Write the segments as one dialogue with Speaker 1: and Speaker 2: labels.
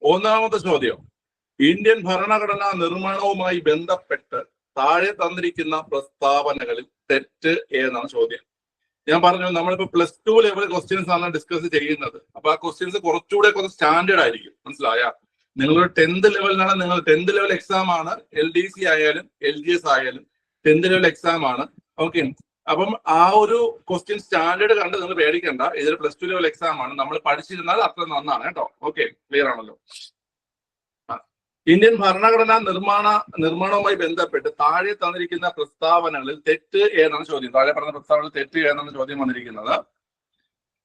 Speaker 1: ഒന്നാമത്തെ ചോദ്യം, ഇന്ത്യൻ ഭരണഘടനാ നിർമ്മാണവുമായി ബന്ധപ്പെട്ട് താഴെ തന്നിരിക്കുന്ന പ്രസ്താവനകളിൽ തെറ്റ് ഏതാണ് ചോദ്യം. ഞാൻ പറഞ്ഞു നമ്മളിപ്പോ +2 ലെവൽ ക്വസ്റ്റ്യൻസ് ആണ് ഡിസ്കസ് ചെയ്യുന്നത്. അപ്പൊ ആ ക്വസ്റ്റ്യൻസ് കുറച്ചുകൂടെ കുറച്ച് സ്റ്റാൻഡേർഡ് ആയിരിക്കും. മനസ്സിലായ? നിങ്ങളൊരു 10th ലെവലിനാണ്, നിങ്ങൾ 10th ലെവൽ എക്സാം ആണ്. LDC ആയാലും LGS ആയാലും 10th ലെവൽ എക്സാം ആണ്. ഓക്കെ, അപ്പം ആ ഒരു ക്വസ്റ്റ്യൻ സ്റ്റാൻഡേർഡ് കണ്ട് നിങ്ങൾ പേടിക്കണ്ട. ഇതൊരു +2 ലെവൽ എക്സാം ആണ്. നമ്മൾ പഠിച്ചിരുന്നാൽ അത്ര നന്നാണ് കേട്ടോ. ഓക്കെ, ക്ലിയർ ആണല്ലോ. ഇന്ത്യൻ ഭരണഘടനാ നിർമ്മാണവുമായി ബന്ധപ്പെട്ട് താഴെ തന്നിരിക്കുന്ന പ്രസ്താവനകളിൽ തെറ്റ് ഏതാണ് ചോദ്യം. താഴെ പറഞ്ഞ പ്രസ്താവനയിൽ തെറ്റ് ഏതാണ് ചോദ്യം വന്നിരിക്കുന്നത്.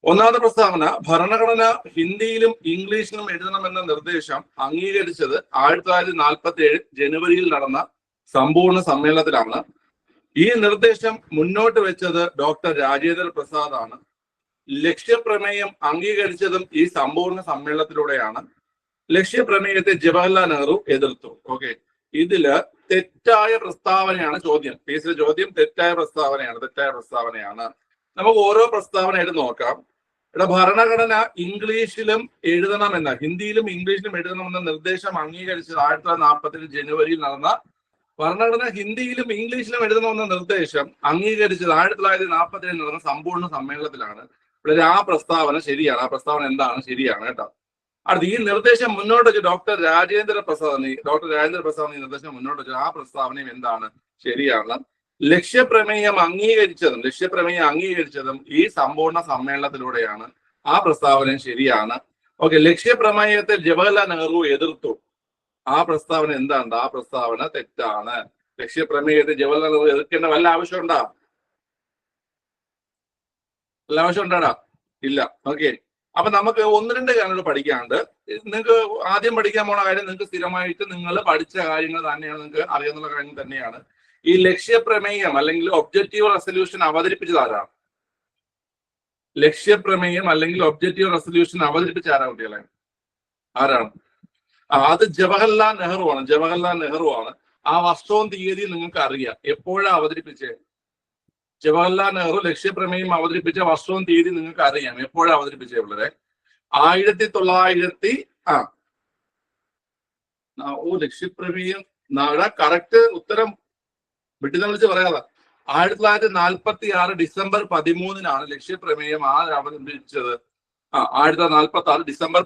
Speaker 1: ഒന്നാമത്തെ പ്രസ്താവന, ഭരണഘടന ഹിന്ദിയിലും ഇംഗ്ലീഷിലും എഴുതണമെന്ന നിർദ്ദേശം അംഗീകരിച്ചത് 1947 ജനുവരിയിൽ നടന്ന സമ്പൂർണ്ണ സമ്മേളനത്തിലാണ്. ഈ നിർദ്ദേശം മുന്നോട്ട് വെച്ചത് ഡോക്ടർ രാജേന്ദ്ര പ്രസാദ് ആണ്. ലക്ഷ്യപ്രമേയം അംഗീകരിച്ചതും ഈ സമ്പൂർണ്ണ സമ്മേളനത്തിലൂടെയാണ്. ലക്ഷ്യപ്രമേയത്തെ ജവഹർലാൽ നെഹ്റു എതിർത്തു. ഓക്കെ, ഇതില് തെറ്റായ പ്രസ്താവനയാണ് ചോദ്യം. കേസിലെ ചോദ്യം തെറ്റായ പ്രസ്താവനയാണ്. നമുക്ക് ഓരോ പ്രസ്താവനയായിട്ട് നോക്കാം. ഇവിടെ ഭരണഘടന ഇംഗ്ലീഷിലും എഴുതണമെന്ന, ഹിന്ദിയിലും ഇംഗ്ലീഷിലും എഴുതണമെന്ന നിർദ്ദേശം അംഗീകരിച്ചത് 1947 ജനുവരിയിൽ നടന്ന, ഭരണഘടന ഹിന്ദിയിലും ഇംഗ്ലീഷിലും എഴുതണമെന്ന നിർദ്ദേശം അംഗീകരിച്ചത് 1947 നടന്ന സമ്പൂർണ്ണ സമ്മേളനത്തിലാണ്. ഇവിടെ ആ പ്രസ്താവന ശരിയാണ്. ആ പ്രസ്താവന എന്താണ്? ശരിയാണ് കേട്ടോ. അടുത്ത്, ഈ നിർദ്ദേശം മുന്നോട്ട് വെച്ച് ഡോക്ടർ രാജേന്ദ്ര പ്രസാദ് ഈ നിർദ്ദേശം മുന്നോട്ട് വെച്ചു. ആ പ്രസ്താവനയും എന്താണ്? ശരിയാണ്. ലക്ഷ്യപ്രമേയം അംഗീകരിച്ചതും ഈ സമ്പൂർണ്ണ സമ്മേളനത്തിലൂടെയാണ്. ആ പ്രസ്താവനയും ശരിയാണ്. ഓക്കെ, ലക്ഷ്യപ്രമേയത്തെ ജവഹർലാൽ നെഹ്റു എതിർത്തു. ആ പ്രസ്താവന എന്താണ്? ആ പ്രസ്താവന തെറ്റാണ്. ലക്ഷ്യപ്രമേയത്തെ ജവഹർലാൽ നെഹ്റു എതിർക്കേണ്ട വല്ല ആവശ്യമുണ്ടാ? ഇല്ല. ഓക്കെ, അപ്പൊ നമുക്ക് 1-2 കാര്യങ്ങൾ പഠിക്കാണ്ട്. നിങ്ങൾക്ക് ആദ്യം പഠിക്കാൻ പോണ കാര്യം, നിങ്ങൾക്ക് സ്ഥിരമായിട്ട് നിങ്ങൾ പഠിച്ച കാര്യങ്ങൾ തന്നെയാണ്, നിങ്ങൾക്ക് അറിയാവുന്ന കാര്യം തന്നെയാണ്. ഈ ലക്ഷ്യപ്രമേയം അല്ലെങ്കിൽ ഒബ്ജക്റ്റീവ് റെസൊല്യൂഷൻ അവതരിപ്പിച്ചത് ആരാണ്? ലക്ഷ്യപ്രമേയം അല്ലെങ്കിൽ ഒബ്ജക്റ്റീവ് റെസൊല്യൂഷൻ അവതരിപ്പിച്ച കുട്ടികളെ? ആരാണ്? അത് ജവഹർലാൽ നെഹ്റു ആണ്. ആ വർഷവും തീയതി നിങ്ങൾക്ക് അറിയാം. എപ്പോഴാണ് അവതരിപ്പിച്ചത്? ജവഹർലാൽ നെഹ്റു ലക്ഷ്യപ്രമേയം അവതരിപ്പിച്ച വർഷവും തീയതി നിങ്ങൾക്ക് അറിയാം. എപ്പോഴാണ് അവതരിപ്പിച്ചത് പിള്ളേരെ? 1900 ലക്ഷ്യപ്രമേയം കറക്റ്റ് ഉത്തരം വിട്ടുന്ന വിളിച്ച് പറയാതെ 1946 ഡിസംബർ 13-നാണ് ലക്ഷ്യപ്രമേയം അവതരിപ്പിച്ചത്. 1946 ഡിസംബർ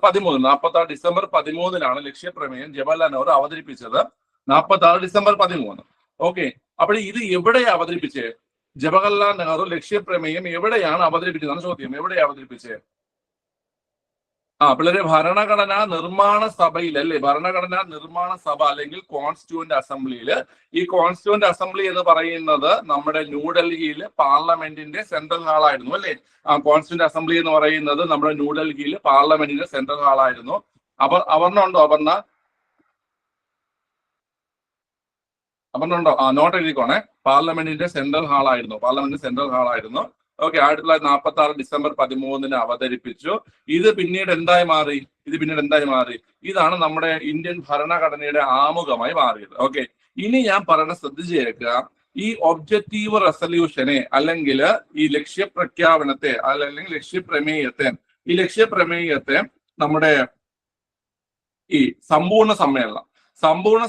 Speaker 1: 13-നാണ് ലക്ഷ്യപ്രമേയം ജവഹർലാൽ നെഹ്റു അവതരിപ്പിച്ചത്. 1946 ഡിസംബർ 13. ഓക്കെ, അപ്പോൾ ഇത് എവിടെയാണ് അവതരിപ്പിച്ചത്? ജവഹർലാൽ നെഹ്റു ലക്ഷ്യപ്രമേയം എവിടെയാണ് അവതരിപ്പിച്ചതാണ് ചോദ്യം. എവിടെയാണ് അവതരിപ്പിച്ചത്? പിള്ളേരെ ഭരണഘടനാ നിർമ്മാണ സഭയിൽ അല്ലേ? ഭരണഘടനാ നിർമ്മാണ സഭ അല്ലെങ്കിൽ കോൺസ്റ്റിറ്റ്യൂവന്റ് അസംബ്ലിയിൽ. ഈ കോൺസ്റ്റിറ്റ്യൂവന്റ് അസംബ്ലി എന്ന് പറയുന്നത് നമ്മുടെ ന്യൂഡൽഹിയിൽ പാർലമെന്റിന്റെ സെൻട്രൽ ഹാളായിരുന്നു അല്ലേ? കോൺസ്റ്റിറ്റ്യൂവന്റ് അസംബ്ലി എന്ന് പറയുന്നത് നമ്മുടെ ന്യൂഡൽഹിയിൽ പാർലമെന്റിന്റെ സെൻട്രൽ ഹാളായിരുന്നു. അപർണ്ണുണ്ടോ? അപർണ്ണുണ്ടോ? നോട്ട് എഴുതിക്കോണേ. പാർലമെന്റിന്റെ സെൻട്രൽ ഹാളായിരുന്നു. ഓക്കെ, 1946 ഡിസംബർ 13-ന് അവതരിപ്പിച്ചു. ഇത് പിന്നീട് എന്തായി മാറി? ഇതാണ് നമ്മുടെ ഇന്ത്യൻ ഭരണഘടനയുടെ ആമുഖമായി മാറിയത്. ഓക്കെ, ഇനി ഞാൻ പറയുന്ന ശ്രദ്ധിച്ചു കേൾക്കുക. ഈ ഒബ്ജക്റ്റീവ് റെസൊല്യൂഷനെ അല്ലെങ്കിൽ ഈ ലക്ഷ്യപ്രഖ്യാപനത്തെ അല്ലെങ്കിൽ ലക്ഷ്യപ്രമേയത്തെ നമ്മുടെ ഈ സമ്പൂർണ്ണ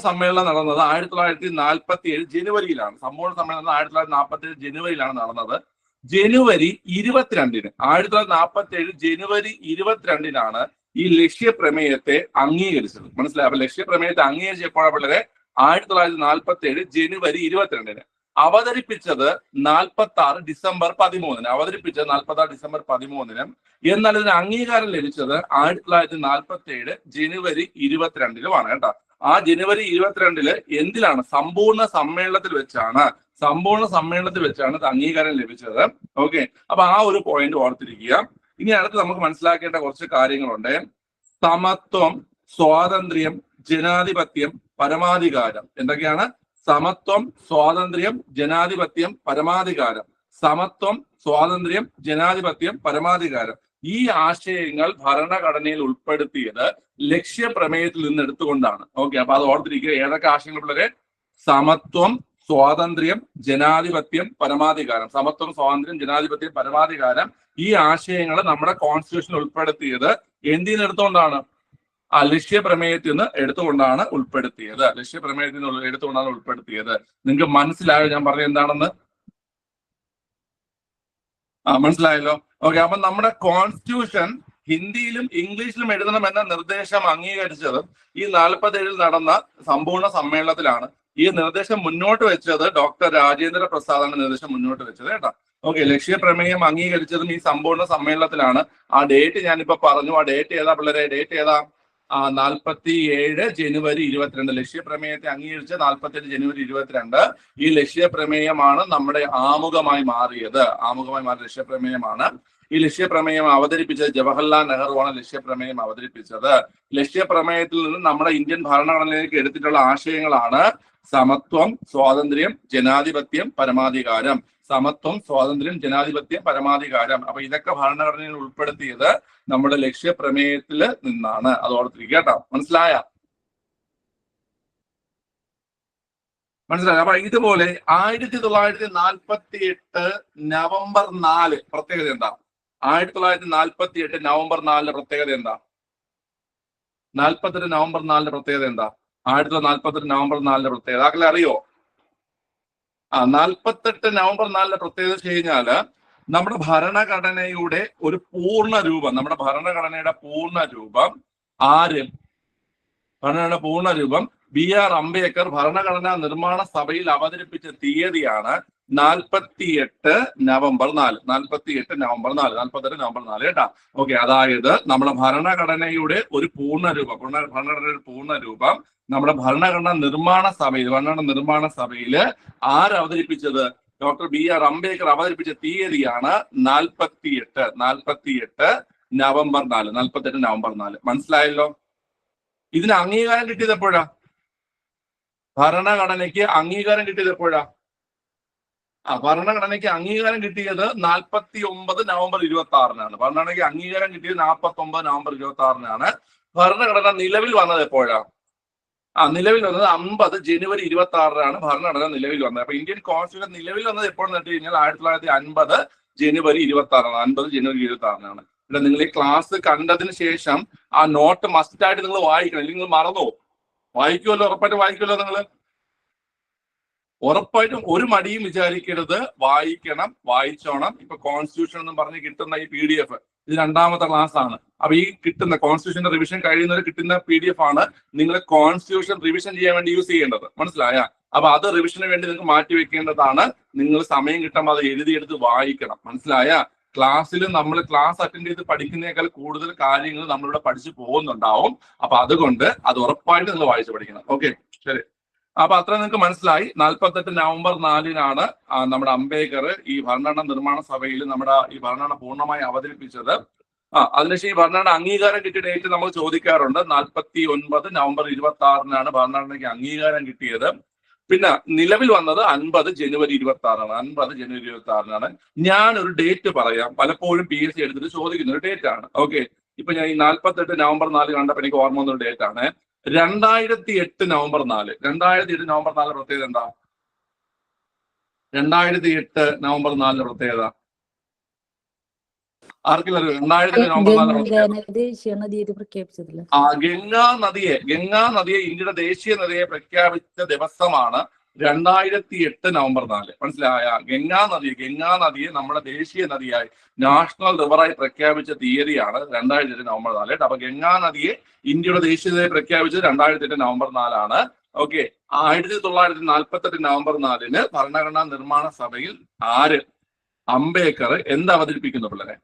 Speaker 1: സമ്മേളനം നടന്നത് 1947 ജനുവരിയിലാണ്. സമ്പൂർണ്ണ സമ്മേളനം 1947 ജനുവരിയിലാണ് നടന്നത്. ജനുവരി 22-ന് 1947 ജനുവരി 22-നാണ് ഈ ലക്ഷ്യപ്രമേയത്തെ അംഗീകരിച്ചത്. മനസ്സിലായി? അപ്പൊ ലക്ഷ്യപ്രമേയത്തെ അംഗീകരിച്ചപ്പോഴാണ് പിള്ളേരെ 1947 ജനുവരി 22-ന്. അവതരിപ്പിച്ചത് 1946 ഡിസംബർ 13-ന്. എന്നാൽ ഇതിന് അംഗീകാരം ലഭിച്ചത് 1947 ജനുവരി 22-ലുമാണ് കേട്ടോ. ആ ജനുവരി 22-ല് എന്തിലാണ്? സമ്പൂർണ്ണ സമ്മേളനത്തിൽ വെച്ചാണ് ഇത് അംഗീകാരം ലഭിച്ചത്. ഓക്കെ, അപ്പൊ ആ ഒരു പോയിന്റ് ഓർത്തിരിക്കുക. ഇനി അടുത്ത് നമുക്ക് മനസ്സിലാക്കേണ്ട കുറച്ച് കാര്യങ്ങളുണ്ട്. സമത്വം, സ്വാതന്ത്ര്യം, ജനാധിപത്യം, പരമാധികാരം. എന്തൊക്കെയാണ്? സമത്വം, സ്വാതന്ത്ര്യം, ജനാധിപത്യം, പരമാധികാരം. ഈ ആശയങ്ങൾ ഭരണഘടനയിൽ ഉൾപ്പെടുത്തിയത് ലക്ഷ്യപ്രമേയത്തിൽ നിന്ന് എടുത്തുകൊണ്ടാണ്. ഓക്കെ, അപ്പൊ അത് ഓർത്തിരിക്കുക. ഏതൊക്കെ ആശയങ്ങൾ പിള്ളേരെ? സമത്വം, സ്വാതന്ത്ര്യം, ജനാധിപത്യം, പരമാധികാരം. ഈ ആശയങ്ങൾ നമ്മുടെ കോൺസ്റ്റിറ്റ്യൂഷൻ ഉൾപ്പെടുത്തിയത് എന്തിനെടുത്തോണ്ടാണ്? ആ ലക്ഷ്യപ്രമേയത്തിൽ നിന്ന് എടുത്തുകൊണ്ടാണ് ഉൾപ്പെടുത്തിയത്. ലക്ഷ്യപ്രമേയത്തിൽ നിന്ന് എടുത്തുകൊണ്ടാണ് ഉൾപ്പെടുത്തിയത്. നിങ്ങൾക്ക് മനസ്സിലായോ ഞാൻ പറഞ്ഞത് എന്താണെന്ന്? മനസ്സിലായല്ലോ. ഓക്കെ, അപ്പൊ നമ്മുടെ കോൺസ്റ്റിറ്റ്യൂഷൻ ഹിന്ദിയിലും ഇംഗ്ലീഷിലും എഴുതണമെന്ന നിർദ്ദേശം അംഗീകരിച്ചത് ഈ 47 നടന്ന സമ്പൂർണ്ണ സമ്മേളനത്തിലാണ്. ഈ നിർദ്ദേശം മുന്നോട്ട് വെച്ചത് ഡോക്ടർ രാജേന്ദ്ര പ്രസാദാണ് നിർദ്ദേശം മുന്നോട്ട് വെച്ചത് കേട്ടോ. ഓക്കെ, ലക്ഷ്യപ്രമേയം അംഗീകരിച്ചതും ഈ സമ്പൂർണ്ണ സമ്മേളനത്തിലാണ്. ആ ഡേറ്റ് ഞാനിപ്പോ പറഞ്ഞു. ആ ഡേറ്റ് ഏതാ പിള്ളേരെ? ഡേറ്റ് ഏതാ? 47 ജനുവരി 22. ലക്ഷ്യപ്രമേയത്തെ അംഗീകരിച്ച 47 ജനുവരി 22. ഈ ലക്ഷ്യപ്രമേയമാണ് നമ്മുടെ ആമുഖമായി മാറിയത്. ആമുഖമായി മാറിയ ലക്ഷ്യപ്രമേയമാണ്. ഈ ലക്ഷ്യപ്രമേയം അവതരിപ്പിച്ചത് ജവഹർലാൽ നെഹ്റുവാണ്. ലക്ഷ്യപ്രമേയം അവതരിപ്പിച്ചത്. ലക്ഷ്യപ്രമേയത്തിൽ നിന്ന് നമ്മുടെ ഇന്ത്യൻ ഭരണഘടനയിലേക്ക് എടുത്തിട്ടുള്ള ആശയങ്ങളാണ് സമത്വം, സ്വാതന്ത്ര്യം, ജനാധിപത്യം, പരമാധികാരം. സമത്വം, സ്വാതന്ത്ര്യം, ജനാധിപത്യം, പരമാധികാരം. അപ്പൊ ഇതൊക്കെ ഭരണഘടനയിൽ ഉൾപ്പെടുത്തിയത് നമ്മുടെ ലക്ഷ്യപ്രമേയത്തിൽ നിന്നാണ്. അത് ഓർത്തിരിക്കുക കേട്ടോ. മനസ്സിലായ? മനസ്സിലായി. അപ്പൊ ഇതുപോലെ 1948 നവംബർ 4 പ്രത്യേകത എന്താ? 1948 നവംബർ 4 പ്രത്യേകത എന്താ? 48 നവംബർ 4 പ്രത്യേകത എന്താ? 1948 നവംബർ 4 പ്രത്യേകത ആർക്കെങ്കിലും അറിയോ? 48 നവംബർ 4 പ്രത്യേകത വെച്ച് കഴിഞ്ഞാല് നമ്മുടെ ഭരണഘടനയുടെ ഒരു പൂർണ്ണ രൂപം, നമ്മുടെ ഭരണഘടനയുടെ പൂർണ്ണ രൂപം ആര്? ഭരണഘടനയുടെ പൂർണ്ണ രൂപം BR അംബേദ്കർ ഭരണഘടനാ നിർമ്മാണ സഭയിൽ അവതരിപ്പിച്ച തീയതിയാണ് 48 നവംബർ 4. 48 നവംബർ 4. 48 നവംബർ 4 കേട്ടാ. ഓക്കെ, അതായത് നമ്മുടെ ഭരണഘടനയുടെ ഒരു പൂർണ്ണ രൂപം, ഭരണഘടനയുടെ പൂർണ്ണ രൂപം നമ്മുടെ ഭരണഘടനാ നിർമ്മാണ സഭയിൽ ആര് അവതരിപ്പിച്ചത്? ഡോക്ടർ BR അംബേദ്കർ അവതരിപ്പിച്ച തീയതിയാണ് 48 നവംബർ 4. 48 നവംബർ 4. മനസ്സിലായല്ലോ? ഇതിന് അംഗീകാരം കിട്ടിയത് എപ്പോഴാ? ഭരണഘടനയ്ക്ക് അംഗീകാരം കിട്ടിയത് എപ്പോഴാ? ഭരണഘടനയ്ക്ക് അംഗീകാരം കിട്ടിയത് 49 നവംബർ 26-നാണ്. ഭരണഘടനയ്ക്ക് അംഗീകാരം കിട്ടിയത് 49 നവംബർ 26-നാണ്. ഭരണഘടന നിലവിൽ വന്നത് എപ്പോഴാ? നിലവിൽ വന്നത് 50 ജനുവരി 26-നാണ് ഭരണഘടന നിലവിൽ വന്നത്. അപ്പൊ ഇന്ത്യൻ കോൺസ്റ്റിറ്റ്യൂഷൻ നിലവിൽ വന്നത് എപ്പോഴെന്ന് വെച്ച് കഴിഞ്ഞാൽ 1950 ജനുവരി 26-നാണ്. 50 ജനുവരി 26-നാണ്. ഇവിടെ നിങ്ങൾ ഈ ക്ലാസ് കണ്ടതിന് ശേഷം ആ നോട്ട് മസ്റ്റായിട്ട് നിങ്ങൾ വായിക്കണം, അല്ലെങ്കിൽ നിങ്ങൾ മറന്നു. വായിക്കുമല്ലോ, ഉറപ്പായിട്ടും വായിക്കുമല്ലോ നിങ്ങൾ. ഉറപ്പായിട്ടും ഒരു മടിയും വിചാരിക്കരുത്, വായിക്കണം, വായിച്ചോണം. ഇപ്പൊ കോൺസ്റ്റിറ്റ്യൂഷൻ എന്ന് പറഞ്ഞ് കിട്ടുന്ന ഈ PDF ഇത് 2ാമത്തെ ക്ലാസ് ആണ്. അപ്പൊ ഈ കിട്ടുന്ന കോൺസ്റ്റിറ്റ്യൂഷന്റെ റിവിഷൻ കഴിയുന്നവർ കിട്ടുന്ന PDF ആണ് നിങ്ങൾ കോൺസ്റ്റിറ്റ്യൂഷൻ റിവിഷൻ ചെയ്യാൻ വേണ്ടി യൂസ് ചെയ്യേണ്ടത്. മനസ്സിലായ? അപ്പൊ അത് റിവിഷന് വേണ്ടി നിങ്ങൾക്ക് മാറ്റി വെക്കേണ്ടതാണ്. നിങ്ങൾ സമയം കിട്ടുമ്പോൾ അത് എഴുതിയെടുത്ത് വായിക്കണം. മനസ്സിലായ? ക്ലാസ്സിൽ നമ്മൾ ക്ലാസ് അറ്റൻഡ് ചെയ്ത് പഠിക്കുന്നതിനേക്കാൾ കൂടുതൽ കാര്യങ്ങൾ നമ്മളിവിടെ പഠിച്ചു പോകുന്നുണ്ടാവും. അപ്പൊ അതുകൊണ്ട് അത് ഉറപ്പായിട്ട് നിങ്ങൾ വായിച്ചു പഠിക്കണം. ഓക്കെ, ശരി. അപ്പൊ അത്ര നിങ്ങൾക്ക് മനസ്സിലായി. 48 നവംബർ 4-നാണ് നമ്മുടെ അംബേദ്കർ ഈ ഭരണഘടന നിർമ്മാണ സഭയിൽ നമ്മുടെ ഈ ഭരണഘടന പൂർണ്ണമായി അവതരിപ്പിച്ചത്. അതിനുശേഷം ഈ ഭരണഘടന അംഗീകാരം കിട്ടിയ ഡേറ്റ് നമ്മൾ ചോദിക്കാറുണ്ട്. 49 നവംബർ 26-നാണ് ഭരണഘടനയ്ക്ക് അംഗീകാരം കിട്ടിയത്. പിന്നെ നിലവിൽ വന്നത് 50 ജനുവരി 26-നാണ്. 50 ജനുവരി 26-നാണ്. ഞാനൊരു ഡേറ്റ് പറയാം. പലപ്പോഴും PSC എടുത്തിട്ട് ചോദിക്കുന്ന ഒരു ഡേറ്റ് ആണ്. ഓക്കെ, ഇപ്പൊ ഞാൻ ഈ 48 നവംബർ 4 കണ്ടപ്പോൾ എനിക്ക് ഓർമ്മ വന്നൊരു ഡേറ്റ് ആണ് 2008 നവംബർ 4. 2008 നവംബർ 4 പ്രത്യേകത എന്താ? 2008 നവംബർ 4 പ്രത്യേകത ആർക്കെങ്കിലും അറിയോ? 2008 നവംബർ 4 ഗംഗാ നദിയെ ഇന്ത്യയുടെ ദേശീയ നദിയെ പ്രഖ്യാപിച്ച ദിവസമാണ് 2008 നവംബർ 4. മനസ്സിലായ? ഗംഗാ നദിയെ നമ്മുടെ ദേശീയ നദിയായി, നാഷണൽ റിവറായി പ്രഖ്യാപിച്ച തീയതിയാണ് 2008 നവംബർ 4. അപ്പൊ ഗംഗാ നദിയെ ഇന്ത്യയുടെ ദേശീയ നദിയെ പ്രഖ്യാപിച്ചത് 2008 നവംബർ 4-ആണ്. ഓക്കെ, 1948 നവംബർ 4-ന് ഭരണഘടനാ നിർമ്മാണ സഭയിൽ ആര്? അംബേദ്കർ എന്ത് അവതരിപ്പിക്കുന്നു പിള്ളേരെ?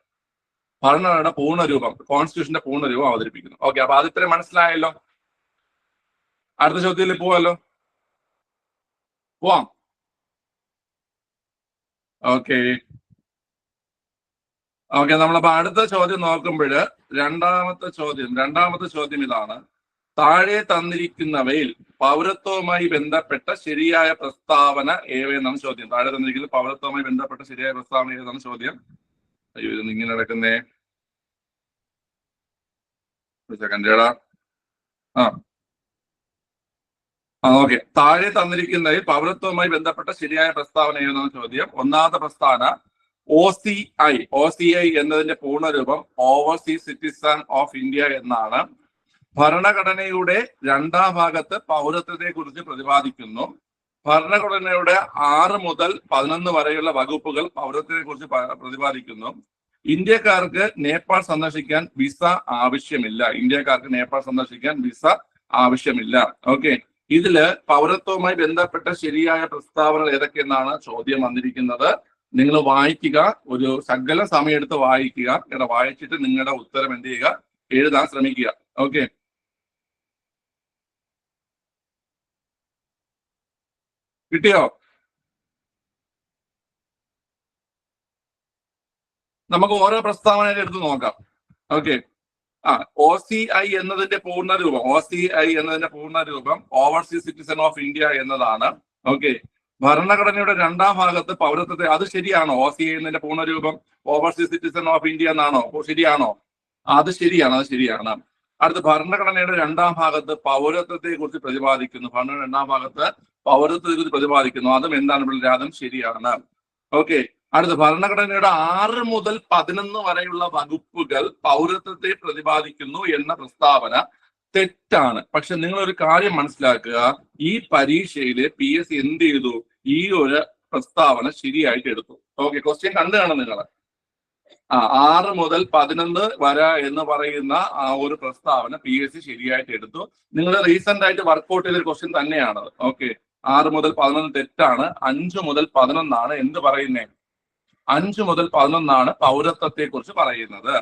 Speaker 1: ഭരണഘടനയുടെ പൂർണ്ണരൂപം, കോൺസ്റ്റിറ്റ്യൂഷന്റെ പൂർണ്ണരൂപം അവതരിപ്പിക്കുന്നു. ഓക്കെ, അപ്പൊ അത് ഇത്രയും മനസ്സിലായല്ലോ. അടുത്ത ചോദ്യത്തിൽ പോവാലോ. പോവാം. ഓക്കെ, നമ്മളപ്പോ അടുത്ത ചോദ്യം നോക്കുമ്പോൾ രണ്ടാമത്തെ ചോദ്യം ഇതാണ്. താഴെ തന്നിരിക്കുന്നവയിൽ പൗരത്വവുമായി ബന്ധപ്പെട്ട ശരിയായ പ്രസ്താവന ഏവയെന്നാണ് ചോദ്യം. താഴെ തന്നിരിക്കുന്നത് പൗരത്വവുമായി ബന്ധപ്പെട്ട ശരിയായ പ്രസ്താവന ഏതെന്നാണ് ചോദ്യം. അയ്യോ, ഇത് ഇങ്ങനെ നടക്കുന്നേ. ഒരു സെക്കൻഡ് ഏടാ. ഓക്കെ, താഴെ തന്നിരിക്കുന്നതിൽ പൗരത്വവുമായി ബന്ധപ്പെട്ട ശരിയായ പ്രസ്താവന ഏതെന്നാണ് ചോദ്യം. ഒന്നാമത്തെ പ്രസ്താവന OCI എന്നതിന്റെ പൂർണ്ണരൂപം ഓവർസീസ് സിറ്റിസൺ ഓഫ് ഇന്ത്യ എന്നാണ്. ഭരണഘടനയുടെ 2-ാം ഭാഗത്ത് പൗരത്വത്തെ കുറിച്ച് പ്രതിപാദിക്കുന്നു. ഭരണഘടനയുടെ 6 മുതൽ 11 വരെയുള്ള വകുപ്പുകൾ പൗരത്വത്തെ കുറിച്ച് പ്രതിപാദിക്കുന്നു. ഇന്ത്യക്കാർക്ക് നേപ്പാൾ സന്ദർശിക്കാൻ വിസ ആവശ്യമില്ല. ഇന്ത്യക്കാർക്ക് നേപ്പാൾ സന്ദർശിക്കാൻ വിസ ആവശ്യമില്ല. ഓക്കെ, ഇതില് പൗരത്വവുമായി ബന്ധപ്പെട്ട ശരിയായ പ്രസ്താവനകൾ ഏതൊക്കെയെന്നാണ് ചോദ്യം വന്നിരിക്കുന്നത്. നിങ്ങൾ വായിക്കുക, ഒരു ശകല സമയം എടുത്ത് വായിക്കുക. വായിച്ചിട്ട് നിങ്ങളുടെ ഉത്തരം എന്ത് ചെയ്യുക, എഴുതാൻ ശ്രമിക്കുക. ഓക്കെ, കിട്ടിയോ? നമുക്ക് ഓരോ പ്രസ്താവനയിൽ എടുത്ത് നോക്കാം. ഓക്കെ, OCI എന്നതിന്റെ പൂർണ്ണരൂപം, OCI എന്നതിന്റെ പൂർണ്ണരൂപം ഓവർസീസ് സിറ്റിസൺ ഓഫ് ഇന്ത്യ എന്നതാണ്. ഓക്കെ, ഭരണഘടനയുടെ 2-ാം ഭാഗത്ത് പൗരത്വത്തെ, അത് ശരിയാണോ? OCI എന്നതിന്റെ പൂർണ്ണരൂപം ഓവർസീസ് സിറ്റിസൺ ഓഫ് ഇന്ത്യ എന്നാണോ? ശരിയാണോ? അത് ശരിയാണ്, അത് ശരിയാണ്. അടുത്ത, ഭരണഘടനയുടെ 2-ാം ഭാഗത്ത് പൗരത്വത്തെ കുറിച്ച് പ്രതിപാദിക്കുന്നു. ഭരണഘടനയുടെ 2-ാം ഭാഗത്ത് പൗരത്വത്തെ കുറിച്ച് പ്രതിപാദിക്കുന്നു. അതും എന്താണ് പിള്ളേർ? അതും ശരിയാണ്. ഓക്കെ, അടുത്ത, ഭരണഘടനയുടെ 6 മുതൽ 11 വരെയുള്ള വകുപ്പുകൾ പൗരത്വത്തെ പ്രതിപാദിക്കുന്നു എന്ന പ്രസ്താവന തെറ്റാണ്. പക്ഷെ നിങ്ങൾ ഒരു കാര്യം മനസ്സിലാക്കുക, ഈ പരീക്ഷയിൽ PSC എന്ത് ചെയ്തു? ഈ ഒരു പ്രസ്താവന ശരിയായിട്ട് എടുത്തു. ഓക്കെ, ക്വസ്റ്റ്യൻ കണ്ടു കാണും നിങ്ങൾ. 6 മുതൽ 11 വരെ എന്ന് പറയുന്ന ആ ഒരു പ്രസ്താവന PSC ശരിയായിട്ട് എടുത്തു. നിങ്ങൾ റീസെന്റ് ആയിട്ട് വർക്ക്ഔട്ട് ചെയ്ത ക്വസ്റ്റ്യൻ തന്നെയാണത്. ഓക്കെ, 6 മുതൽ 11 തെറ്റാണ്. 5 മുതൽ 11 എന്ത് പറയുന്നേ? 5 മുതൽ 11 പൗരത്വത്തെ കുറിച്ച് പറയുന്നത്.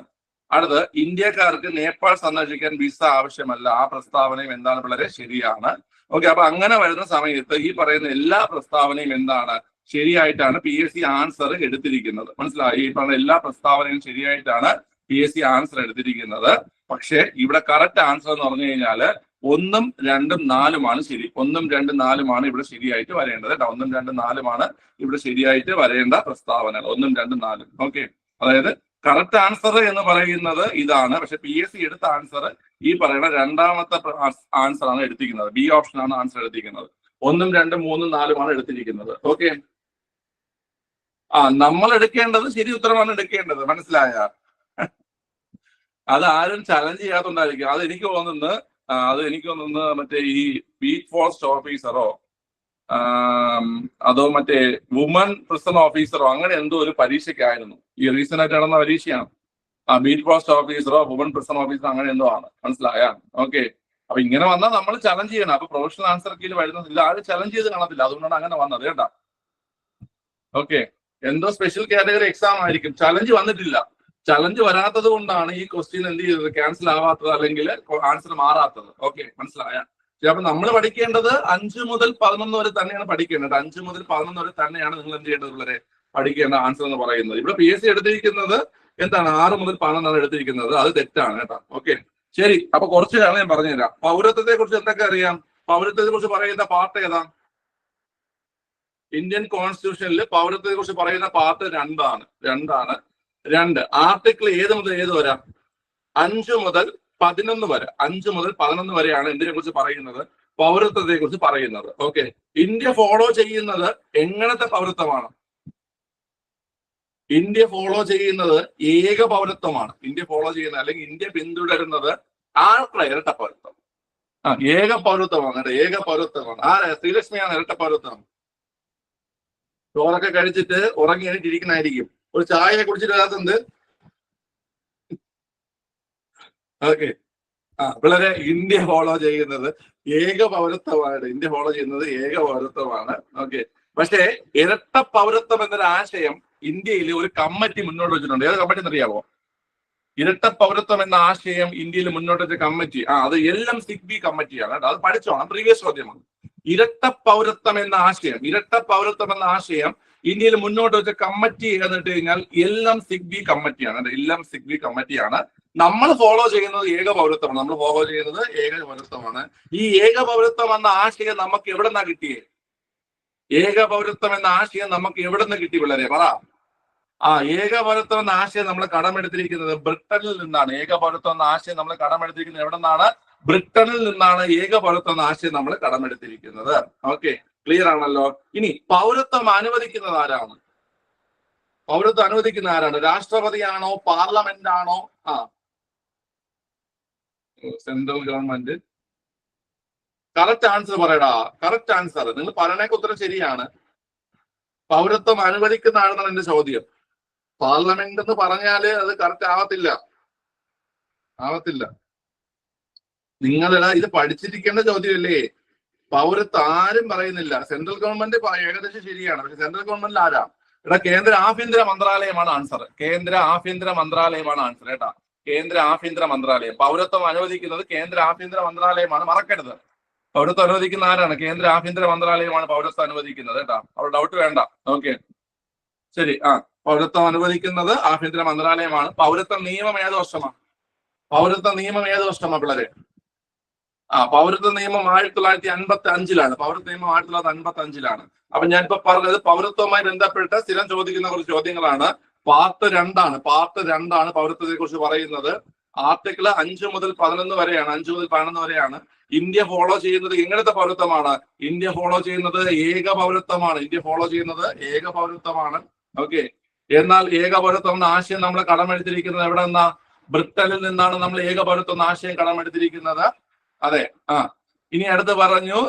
Speaker 1: അടുത്ത്, ഇന്ത്യക്കാർക്ക് നേപ്പാൾ സന്ദർശിക്കാൻ വിസ ആവശ്യമല്ല. ആ പ്രസ്താവനയും എന്താണ് പിള്ളേരെ? ശരിയാണ്. ഓക്കെ, അപ്പൊ അങ്ങനെ വരുന്ന സമയത്ത് ഈ പറയുന്ന എല്ലാ പ്രസ്താവനയും എന്താണ്? ശരിയായിട്ടാണ് PSC ആൻസർ എടുത്തിരിക്കുന്നത്. മനസ്സിലായി? ഈ പറഞ്ഞ എല്ലാ പ്രസ്താവനയും ശരിയായിട്ടാണ് PSC ആൻസർ എടുത്തിരിക്കുന്നത്. പക്ഷെ ഇവിടെ കറക്റ്റ് ആൻസർ എന്ന് പറഞ്ഞു കഴിഞ്ഞാല് 1, 2, 4 ശരി. 1, 2, 4 ഇവിടെ ശരിയായിട്ട് വരേണ്ടത്. 1, 2, 4 ഇവിടെ ശരിയായിട്ട് വരേണ്ട പ്രസ്താവനകൾ. 1, 2, 4. ഓക്കെ, അതായത് കറക്റ്റ് ആൻസർ എന്ന് പറയുന്നത് ഇതാണ്. പക്ഷെ PSC എടുത്ത ആൻസർ ഈ പറയുന്ന 2ാമത്തെ ആൻസർ ആണ് എടുത്തിരിക്കുന്നത്. B ഓപ്ഷൻ ആണ് ആൻസർ എടുത്തിരിക്കുന്നത്. 1, 2, 3, 4 എടുത്തിരിക്കുന്നത്. ഓക്കെ, നമ്മൾ എടുക്കേണ്ടത് ശരി ഉത്തരമാണ് എടുക്കേണ്ടത്. മനസ്സിലായ? അത് ആരും ചലഞ്ച് ചെയ്യാത്തതുകൊണ്ടായിരിക്കും. അത് എനിക്ക് തോന്നുന്നത് മറ്റേ ഈ ബീറ്റ് ഫോറസ്റ്റ് ഓഫീസറോ അതോ മറ്റേ വുമൺ പ്രിസൺ ഓഫീസറോ അങ്ങനെ എന്തോ ഒരു പരീക്ഷയ്ക്കായിരുന്നു. ഈ റീസെന്റ് ആയിട്ട് നടന്ന പരീക്ഷയാണ്. ബീറ്റ് ഫോറസ്റ്റ് ഓഫീസറോ വുമൺ പ്രിസൺ ഓഫീസറോ അങ്ങനെ എന്തോ ആണ്. മനസ്സിലായ? ഓക്കെ, അപ്പൊ ഇങ്ങനെ വന്നാൽ നമ്മൾ ചലഞ്ച് ചെയ്യണം. അപ്പൊ പ്രൊഫഷണൽ ആൻസർ കീഴിൽ വരുന്നില്ല, ആരും ചലഞ്ച് ചെയ്ത് കാണത്തില്ല. അതുകൊണ്ടാണ് അങ്ങനെ വന്നത് കേട്ടാ. ഓക്കെ, എന്തോ സ്പെഷ്യൽ കാറ്റഗറി എക്സാം ആയിരിക്കും. ചലഞ്ച് വന്നിട്ടില്ല. ചലഞ്ച് വരാത്തത് കൊണ്ടാണ് ഈ ക്വസ്റ്റ്യൻ എന്ത് ചെയ്തത്? ക്യാൻസൽ ആവാത്തത്, അല്ലെങ്കിൽ ആൻസർ മാറാത്തത്. ഓക്കെ, മനസ്സിലായ? അപ്പൊ നമ്മൾ പഠിക്കേണ്ടത് 5 മുതൽ 11 വരെ തന്നെയാണ് പഠിക്കേണ്ടത്. 5 മുതൽ 11 വരെ തന്നെയാണ് നിങ്ങൾ എന്ത് ചെയ്യേണ്ടത് പിള്ളേരെ? പഠിക്കേണ്ട ആൻസർ എന്ന് പറയുന്നത്. ഇവിടെ PSC എടുത്തിരിക്കുന്നത് എന്താണ്? 6 മുതൽ 11 എടുത്തിരിക്കുന്നത്. അത് തെറ്റാണ് കേട്ടോ. ഓക്കെ, ശരി. അപ്പൊ കുറച്ച് കാലം ഞാൻ പറഞ്ഞുതരാം. പൗരത്വത്തെ കുറിച്ച് എന്തൊക്കെ അറിയാം? പൗരത്വത്തെ കുറിച്ച് പറയുന്ന പാർട്ട് ഏതാ? ഇന്ത്യൻ കോൺസ്റ്റിറ്റ്യൂഷനിൽ പൗരത്വത്തെ കുറിച്ച് പറയുന്ന പാർട്ട് 2 ആർട്ടിക്കിൾ ഏത് മുതൽ ഏത് വരെ? 5 മുതൽ 11 വരെ. 5 മുതൽ 11 വരെയാണ് എന്തിനെ കുറിച്ച് പറയുന്നത്? പൗരത്വത്തെ കുറിച്ച് പറയുന്നത്. ഓക്കെ, ഇന്ത്യ ഫോളോ ചെയ്യുന്നത് എങ്ങനത്തെ പൗരത്വമാണ്? ഇന്ത്യ ഫോളോ ചെയ്യുന്നത് ഏക പൗരത്വമാണ്. ഇന്ത്യ ഫോളോ ചെയ്യുന്നത് അല്ലെങ്കിൽ ഇന്ത്യ പിന്തുടരുന്നത് ഇരട്ട പൗരത്വം. ഏക പൗരത്വമാണ്. ഏക പൗരത്വമാണ്. ശ്രീലക്ഷ്മിയാണ് ഇരട്ട പൗരത്വം. ചോറൊക്കെ കഴിച്ചിട്ട് ഉറങ്ങി എണീറ്റിരിക്കുന്നതായിരിക്കും. ഒരു ചായ കുടിച്ചിട്ട് വരാത്തത്. ഓക്കെ, വളരെ ഇന്ത്യ ഫോളോ ചെയ്യുന്നത് ഏക പൗരത്വമാണ്. ഇന്ത്യ ഫോളോ ചെയ്യുന്നത് ഏക പൗരത്വമാണ്. ഓക്കെ, പക്ഷേ ഇരട്ട പൗരത്വം എന്നൊരു ആശയം ഇന്ത്യയിൽ ഒരു കമ്മിറ്റി മുന്നോട്ട് വെച്ചിട്ടുണ്ട്. ഏത് കമ്മിറ്റി എന്നറിയാമോ? ഇരട്ട പൗരത്വം എന്ന ആശയം ഇന്ത്യയിൽ മുന്നോട്ട് വെച്ച കമ്മിറ്റി അത് LMCB കമ്മിറ്റിയാണ്. അത് പഠിച്ചോണം, പ്രീവിയസ് ചോദ്യമാണ്. ഇരട്ട പൗരത്വം എന്ന ആശയം ഇന്ത്യയിൽ മുന്നോട്ട് വെച്ച കമ്മിറ്റി എന്നിട്ട് കഴിഞ്ഞാൽ LMCB കമ്മിറ്റിയാണ്. LMCB കമ്മിറ്റിയാണ്. നമ്മൾ ഫോളോ ചെയ്യുന്നത് ഏക പൗരത്വമാണ്. ഈ ഏക പൗരത്വം എന്ന ആശയം നമുക്ക് എവിടെ നിന്നാ കിട്ടിയേ? ഏക പൗരത്വം എന്ന ആശയം നമുക്ക് എവിടെ നിന്ന് കിട്ടി പിള്ളേരെ? പറ. ഏക പൗരത്വം എന്ന ആശയം നമ്മൾ കടമെടുത്തിരിക്കുന്നത് ബ്രിട്ടനിൽ നിന്നാണ്. ഏക പൗരത്വം എന്ന ആശയം നമ്മൾ കടമെടുത്തിരിക്കുന്നത് എവിടെ നിന്നാണ്? ബ്രിട്ടനിൽ നിന്നാണ് ഏക പൗരത്വം എന്ന ആശയം നമ്മൾ കടമെടുത്തിരിക്കുന്നത്. ഓക്കെ, ക്ലിയർ ആണല്ലോ. ഇനി പൗരത്വം അനുവദിക്കുന്നത് ആരാണ്? രാഷ്ട്രപതിയാണോ? പാർലമെന്റ് ആണോ? Central government. കറക്റ്റ് ആൻസർ പറയടാ, കറക്റ്റ് ആൻസർ. നിങ്ങൾ പറയണേക്ക് ഉത്തരം ശരിയാണ്. പൗരത്വം അനുവദിക്കുന്നതാണെന്നാണ് എന്റെ ചോദ്യം. പാർലമെന്റ് എന്ന് പറഞ്ഞാല് അത് കറക്റ്റ് ആവത്തില്ല. നിങ്ങളെടാ ഇത് പഠിച്ചിരിക്കേണ്ട ചോദ്യമല്ലേ. പൗരത്വം ആരും പറയുന്നില്ല. സെൻട്രൽ ഗവൺമെന്റ് ഏകദേശം ശരിയാണ്. പക്ഷെ സെൻട്രൽ ഗവൺമെന്റിൽ ആരാ? എടാ കേന്ദ്ര ആഭ്യന്തര മന്ത്രാലയമാണ് ആൻസർ. കേന്ദ്ര ആഭ്യന്തര മന്ത്രാലയമാണ് ആൻസർ കേട്ടാ. കേന്ദ്ര ആഭ്യന്തര മന്ത്രാലയം. പൗരത്വം അനുവദിക്കുന്നത് കേന്ദ്ര ആഭ്യന്തര മന്ത്രാലയമാണ്, മറക്കരുത്. പൗരത്വം അനുവദിക്കുന്ന ആരാണ്? കേന്ദ്ര ആഭ്യന്തര മന്ത്രാലയമാണ് പൗരത്വം അനുവദിക്കുന്നത് കേട്ടാ. അവിടെ ഡൗട്ട് വേണ്ട. ഓക്കെ ശരി. പൗരത്വം അനുവദിക്കുന്നത് ആഭ്യന്തര മന്ത്രാലയമാണ്. പൗരത്വ നിയമം ഏത് വർഷമാണ്? പൗരത്വ നിയമം ഏത് വർഷമാണ് പിള്ളേരെ? പൗരത്വ നിയമം 1955-ലാണ്. പൗരത്വ നിയമം 1955-ലാണ്. അപ്പൊ ഞാനിപ്പോ പറഞ്ഞത് പൗരത്വവുമായി ബന്ധപ്പെട്ട് സ്ഥിരം ചോദിക്കുന്ന കുറച്ച് ചോദ്യങ്ങളാണ്. പാർട്ട് 2 പാർട്ട് 2 പൗരത്വത്തെ കുറിച്ച് പറയുന്നത്. ആർട്ടിക്കിൾ 5 മുതൽ 11 വരെയാണ്. 5 മുതൽ 11 വരെയാണ്. ഇന്ത്യ ഫോളോ ചെയ്യുന്നത് എങ്ങനത്തെ പൗരത്വമാണ്? ഇന്ത്യ ഫോളോ ചെയ്യുന്നത് ഏക പൗരത്വമാണ്. ഇന്ത്യ ഫോളോ ചെയ്യുന്നത് ഏക പൗരത്വമാണ്. ഓക്കെ. എന്നാൽ ഏക പൗരത്വം എന്ന ആശയം നമ്മൾ കടമെടുത്തിരിക്കുന്നത് എവിടെ നിന്നാ? ബ്രിട്ടനിൽ നിന്നാണ് നമ്മൾ ഏക പൗരത്വം എന്ന ആശയം കടമെടുത്തിരിക്കുന്നത്. അതെ. ഇനി അടുത്ത് പറഞ്ഞു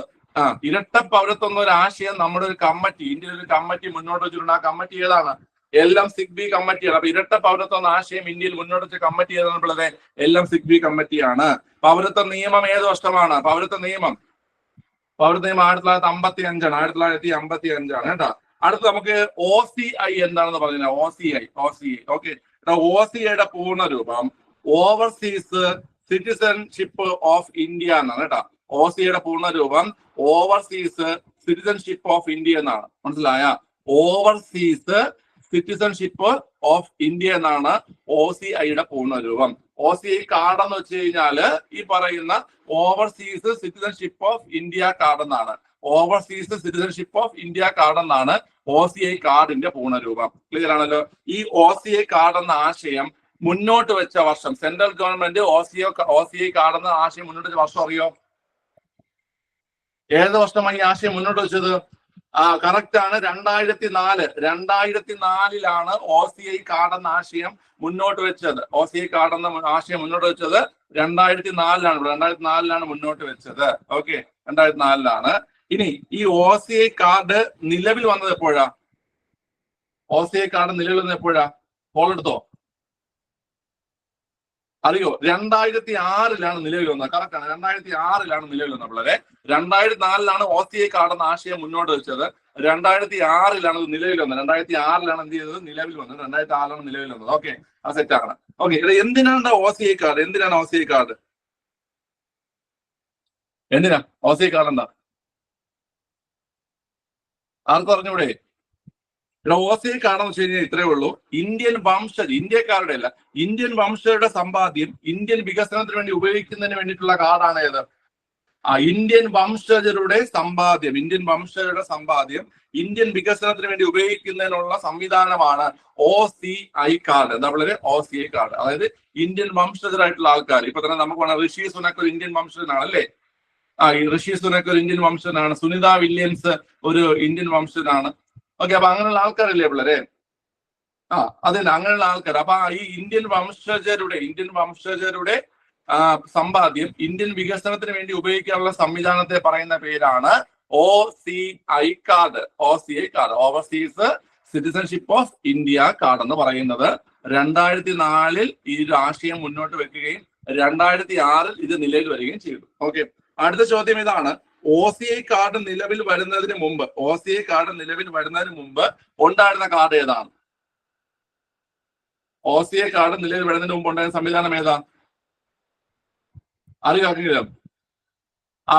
Speaker 1: ഇരട്ട പൗരത്വം എന്നൊരു ആശയം നമ്മുടെ ഒരു കമ്മിറ്റി, ഇന്ത്യയിൽ ഒരു കമ്മിറ്റി മുന്നോട്ട് വെച്ചിട്ടുണ്ട്. ആ കമ്മിറ്റി ഏതാണ്? LM-SIGBI കമ്മിറ്റിയാണ്. അപ്പൊ ഇരട്ട പൗരത്വം എന്ന ആശയം ഇന്ത്യയിൽ മുന്നോട്ട് വെച്ച കമ്മിറ്റി ഏതാണുള്ളത്? LM-SIGBI കമ്മിറ്റിയാണ്. പൗരത്വ നിയമം ഏത് വർഷമാണ്? പൗരത്വ നിയമം 1955-ആണ്. 1955-ആണ് കേട്ടോ. അടുത്ത് നമുക്ക് OCI എന്താണെന്ന് പറഞ്ഞാൽ OCI. ഓക്കെ. OCIയുടെ പൂർണ്ണരൂപം ഓവർസീസ് സിറ്റിസൺഷിപ്പ് ഓഫ് ഇന്ത്യ എന്നാണ് കേട്ടോ. OCIയുടെ പൂർണ്ണരൂപം ഓവർസീസ് സിറ്റിസൺഷിപ്പ് ഓഫ് ഇന്ത്യ എന്നാണ്. മനസ്സിലായ? ഓവർസീസ് സിറ്റിസൺഷിപ്പ് ഓഫ് ഇന്ത്യ എന്നാണ് OCIയുടെ പൂർണ്ണരൂപം. OCI കാർഡ് എന്ന് വെച്ച് കഴിഞ്ഞാല് ഈ പറയുന്ന overseas citizenship of India card എന്നാണ്. Overseas citizenship of India card എന്നാണ് OCI കാർഡിന്റെ പൂർണ്ണരൂപം. ക്ലിയർ ആണല്ലോ? ഈ OCI കാർഡ് എന്ന ആശയം മുന്നോട്ട് വെച്ച വർഷം, സെൻട്രൽ ഗവൺമെന്റ് OCI കാർഡ് എന്ന ആശയം മുന്നോട്ട് വെച്ച വർഷം അറിയോ? ഏത് വർഷമാണ് ഈ ആശയം മുന്നോട്ട് വെച്ചത്? കറക്റ്റ് ആണ്. 2004. 2004-ലാണ് OCI കാർഡ് എന്ന ആശയം മുന്നോട്ട് വെച്ചത്. OCI കാർഡ് എന്ന ആശയം മുന്നോട്ട് വെച്ചത് 2004-ലാണ്. 2004-ലാണ് മുന്നോട്ട് വെച്ചത്. ഓക്കെ. 2004-ലാണ്. ഇനി ഈ OCI കാർഡ് നിലവിൽ വന്നത് എപ്പോഴാ? OCI കാർഡ് നിലവിൽ വന്നത് എപ്പോഴാ? ഫോളോ എടുത്തോ? അറിയോ? 2006-ലാണ് നിലവിൽ വന്നത്. കറക്റ്റ് ആണ്. 2006-ലാണ് നിലവിൽ വന്നത് പിള്ളേരെ. 2004-ലാണ് OCI കാർഡ് എന്ന ആശയം മുന്നോട്ട് വെച്ചത്. 2006-ലാണ് നിലവിൽ വന്നത്. 2006-ലാണ് എന്ത് ചെയ്തത്? നിലവിൽ വന്നത്. 2006-ലാണ് നിലവിൽ വന്നത്. ഓക്കെ. ആ സെറ്റാണ്. ഓക്കെ. എന്തിനാണ് OCI കാർഡ്? എന്തിനാണ് OCI കാർഡ്? എന്തിനാ OCI കാർഡ്? എന്താ ആർക്ക് പറഞ്ഞൂടെ? OCI കാർഡെന്ന് വെച്ച് കഴിഞ്ഞാൽ ഇത്രയേ ഉള്ളൂ. ഇന്ത്യൻ വംശജ്, ഇന്ത്യക്കാരുടെ അല്ല, ഇന്ത്യൻ വംശജരുടെ സമ്പാദ്യം ഇന്ത്യൻ വികസനത്തിന് വേണ്ടി ഉപയോഗിക്കുന്നതിന് വേണ്ടിയിട്ടുള്ള കാർഡാണ് ഏത്? ഇന്ത്യൻ വംശജരുടെ സമ്പാദ്യം, ഇന്ത്യൻ വികസനത്തിന് വേണ്ടി ഉപയോഗിക്കുന്നതിനുള്ള സംവിധാനമാണ് OCI കാർഡ്. എന്താ വളരെ? OCI card. അതായത് ഇന്ത്യൻ വംശജരായിട്ടുള്ള ആൾക്കാർ. ഇപ്പൊ തന്നെ നമുക്ക് വേണം ഋഷി സുനക് ഒരു ഇന്ത്യൻ വംശജനാണ് അല്ലേ? ഈ ഋഷി സുനക് ഒരു ഇന്ത്യൻ വംശജനാണ്. സുനിത വില്യംസ് ഒരു ഇന്ത്യൻ വംശജനാണ്. ഓക്കെ. അപ്പൊ അങ്ങനെയുള്ള ആൾക്കാരല്ലേ പിള്ളേരെ? അതന്നെ, അങ്ങനെയുള്ള ആൾക്കാർ. അപ്പൊ ഈ ഇന്ത്യൻ വംശജരുടെ സമ്പാദ്യം ഇന്ത്യൻ വികസനത്തിന് വേണ്ടി ഉപയോഗിക്കാനുള്ള സംവിധാനത്തെ പറയുന്ന പേരാണ് OCI card. OCI card, overseas citizenship of India card എന്ന് പറയുന്നത്. 2004-ൽ ഈ ഒരു ആശയം മുന്നോട്ട് വെക്കുകയും 2006-ൽ ഇത് നിലവിൽ വരികയും ചെയ്തു. ഓക്കെ. അടുത്ത ചോദ്യം ഇതാണ്. OCI കാർഡ് നിലവിൽ വരുന്നതിന് മുമ്പ് ഉണ്ടായിരുന്ന കാർഡ് ഏതാണ്? OCI കാർഡ് നിലവിൽ വരുന്നതിന് മുമ്പ് ഉണ്ടായിരുന്ന സംവിധാനം ഏതാ? അറിയാമെങ്കിലും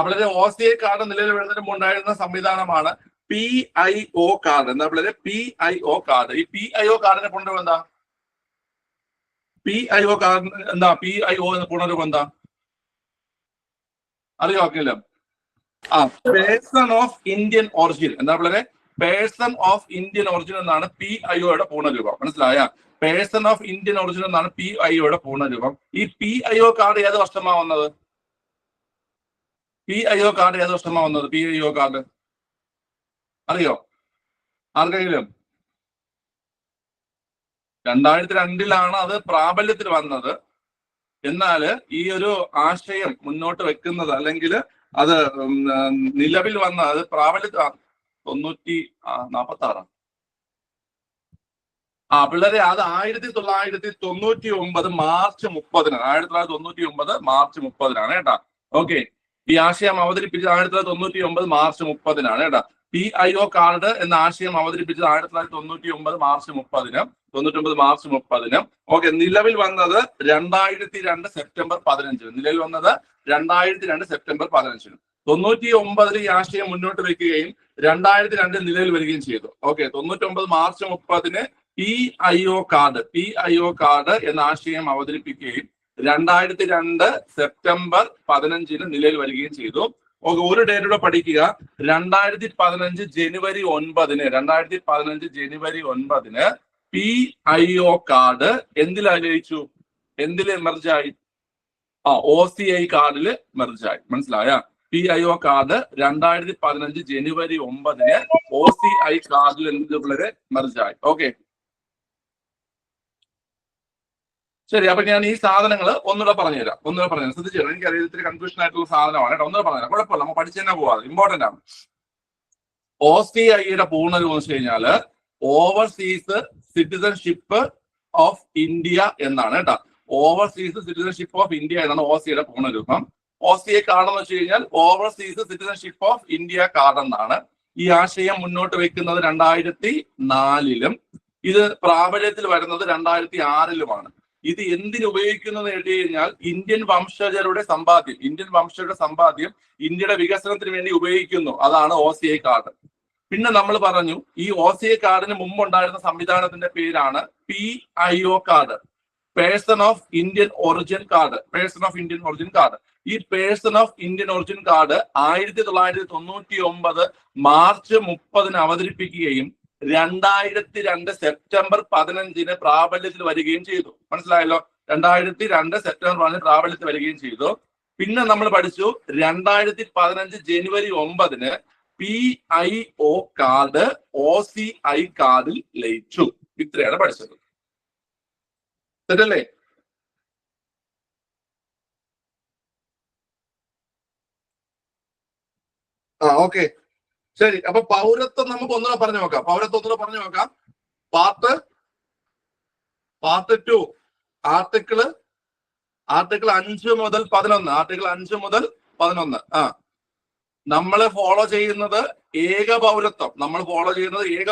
Speaker 1: വളരെ OCI കാർഡ് നിലവിൽ വരുന്നതിന് മുമ്പ് ഉണ്ടായിരുന്ന സംവിധാനമാണ് PIO കാർഡ്. എന്താ പിള്ളേരെ? PIO card. ഈ PIO കാർഡിന്റെ പൂർണ്ണരൂപം എന്താ? PIO കാർഡ് എന്താ? PIO എന്ന പൂർണ്ണരൂപം എന്താ? അറിയാമെങ്കിലും പേഴ്സൺ ഓഫ് ഇന്ത്യൻ ഒറിജിൻ. എന്താ പിള്ളേരെ? പേഴ്സൺ ഓഫ് ഇന്ത്യൻ ഒറിജിൻ എന്നാണ് PIOയുടെ പൂർണ്ണരൂപം. മനസ്സിലായ? പേഴ്സൺ ഓഫ് ഇന്ത്യൻ ഒറിജിൻ എന്നാണ് PIOയുടെ പൂർണ്ണരൂപം. ഈ PIO കാർഡ് ഏത് വർഷമാ വന്നത്? PIO കാർഡ് അറിയോ ആർക്കെങ്കിലും? 2002-ലാണ് അത് പ്രാബല്യത്തിൽ വന്നത്. എന്നാൽ ഈ ഒരു ആശയം മുന്നോട്ട് വെക്കുന്നത് അല്ലെങ്കിൽ അത് നിലവിൽ വന്ന അത് പ്രാബല്യ 46 പിള്ളേരെ അത് 1999 മാർച്ച് 30-നാണ്. 1999 മാർച്ച് 30-നാണ് കേട്ടാ. ഓക്കെ, ഈ ആശയം അവതരിപ്പിച്ചത് 1999 മാർച്ച് 30-നാണ് കേട്ടാ. PIO കാർഡ് എന്ന ആശയം അവതരിപ്പിച്ചത് 1999 മാർച്ച് 30-ന്. 99 മാർച്ച് 30-ന്. ഓക്കെ, നിലവിൽ വന്നത് 2002 സെപ്റ്റംബർ 15-ന്. നിലവിൽ വന്നത് 2002 സെപ്റ്റംബർ 15-ന്. 99-ൽ ഈ ആശയം മുന്നോട്ട് വെക്കുകയും 2002 നിലവിൽ വരികയും ചെയ്തു. ഓക്കെ, 99 മാർച്ച് 30-ന് PIO കാർഡ് എന്ന ആശയം അവതരിപ്പിക്കുകയും 2002 സെപ്റ്റംബർ 15-ന് നിലവിൽ വരികയും ചെയ്തു. ഓക്കെ, ഒരു ഡേറ്റൂടെ പഠിക്കുക. 2015 ജനുവരി 9-ന് 2015 ജനുവരി 9-ന് PIO കാർഡ് എന്തിലയിച്ചു? എന്തിൽ മെർജായി? OCI കാർഡിൽ മെർജായി. മനസ്സിലായ? PIO കാർഡ് 2015 ജനുവരി 9-ന് OCI കാർഡിൽ എന്തുള്ളവരെ മെർജായി. ഓക്കെ, ശരി. അപ്പൊ ഞാൻ ഈ സാധനങ്ങൾ ഒന്നുകൂടെ പറഞ്ഞുതരാം. ശ്രദ്ധിച്ചു. എനിക്കറിയാം ഇത്തിരി കൺഫ്യൂഷൻ ആയിട്ടുള്ള സാധനമാണ് കേട്ടോ. ഒന്നുകൂടെ പറഞ്ഞുതരാം. കുഴപ്പമില്ല, നമ്മൾ പഠിച്ചു തന്നെ പോവാതെ. ഇമ്പോർട്ടന്റ് ആണ്. OCIയുടെ പൂർണ്ണരൂപം എന്ന് വെച്ച് കഴിഞ്ഞാല് ഓവർസീസ് സിറ്റിസൺഷിപ്പ് ഓഫ് ഇന്ത്യ എന്നാണ് കേട്ടോ. ഓവർസീസ് സിറ്റിസൺഷിപ്പ് ഓഫ് ഇന്ത്യ എന്നാണ് OCIയുടെ പൂർണ്ണരൂപം. OCI കാർഡ് എന്ന് വെച്ച് കഴിഞ്ഞാൽ overseas citizenship of India card എന്നാണ്. ഈ ആശയം മുന്നോട്ട് വെക്കുന്നത് 2004-ലും ഇത് പ്രാബല്യത്തിൽ വരുന്നത് 2006-ലുമാണ്. ഇത് എന്തിനു ഉപയോഗിക്കുന്നു എന്ന് കേട്ട് കഴിഞ്ഞാൽ ഇന്ത്യൻ വംശജരുടെ സമ്പാദ്യം ഇന്ത്യയുടെ വികസനത്തിന് വേണ്ടി ഉപയോഗിക്കുന്നു. അതാണ് OCI കാർഡ്. പിന്നെ നമ്മൾ പറഞ്ഞു ഈ OCI കാർഡിന് മുമ്പുണ്ടായിരുന്ന സംവിധാനത്തിന്റെ പേരാണ് PIO card, person of Indian origin card. ഈ person of Indian origin card 1999 March 30-ന് അവതരിപ്പിക്കുകയും 2002 സെപ്റ്റംബർ 15-ന് പ്രാബല്യത്തിൽ വരികയും ചെയ്തു. മനസ്സിലായല്ലോ? 2002 സെപ്റ്റംബർ 15 പ്രാബല്യത്തിൽ വരികയും ചെയ്തു. പിന്നെ നമ്മൾ പഠിച്ചു 2015 ജനുവരി 9-ന് PIO കാർഡ് OCI കാർഡിൽ ലയിച്ചു. ഇത്രയാണ് പഠിച്ചത്. ശരിയല്ലേ? ഓക്കെ, ശരി. അപ്പൊ പൗരത്വം നമുക്ക് ഒന്നുകൂടെ പറഞ്ഞു നോക്കാം. പാർട്ട് 2 ആർട്ടിക്കിൾ 5 മുതൽ 11. നമ്മൾ ഫോളോ ചെയ്യുന്നത് ഏക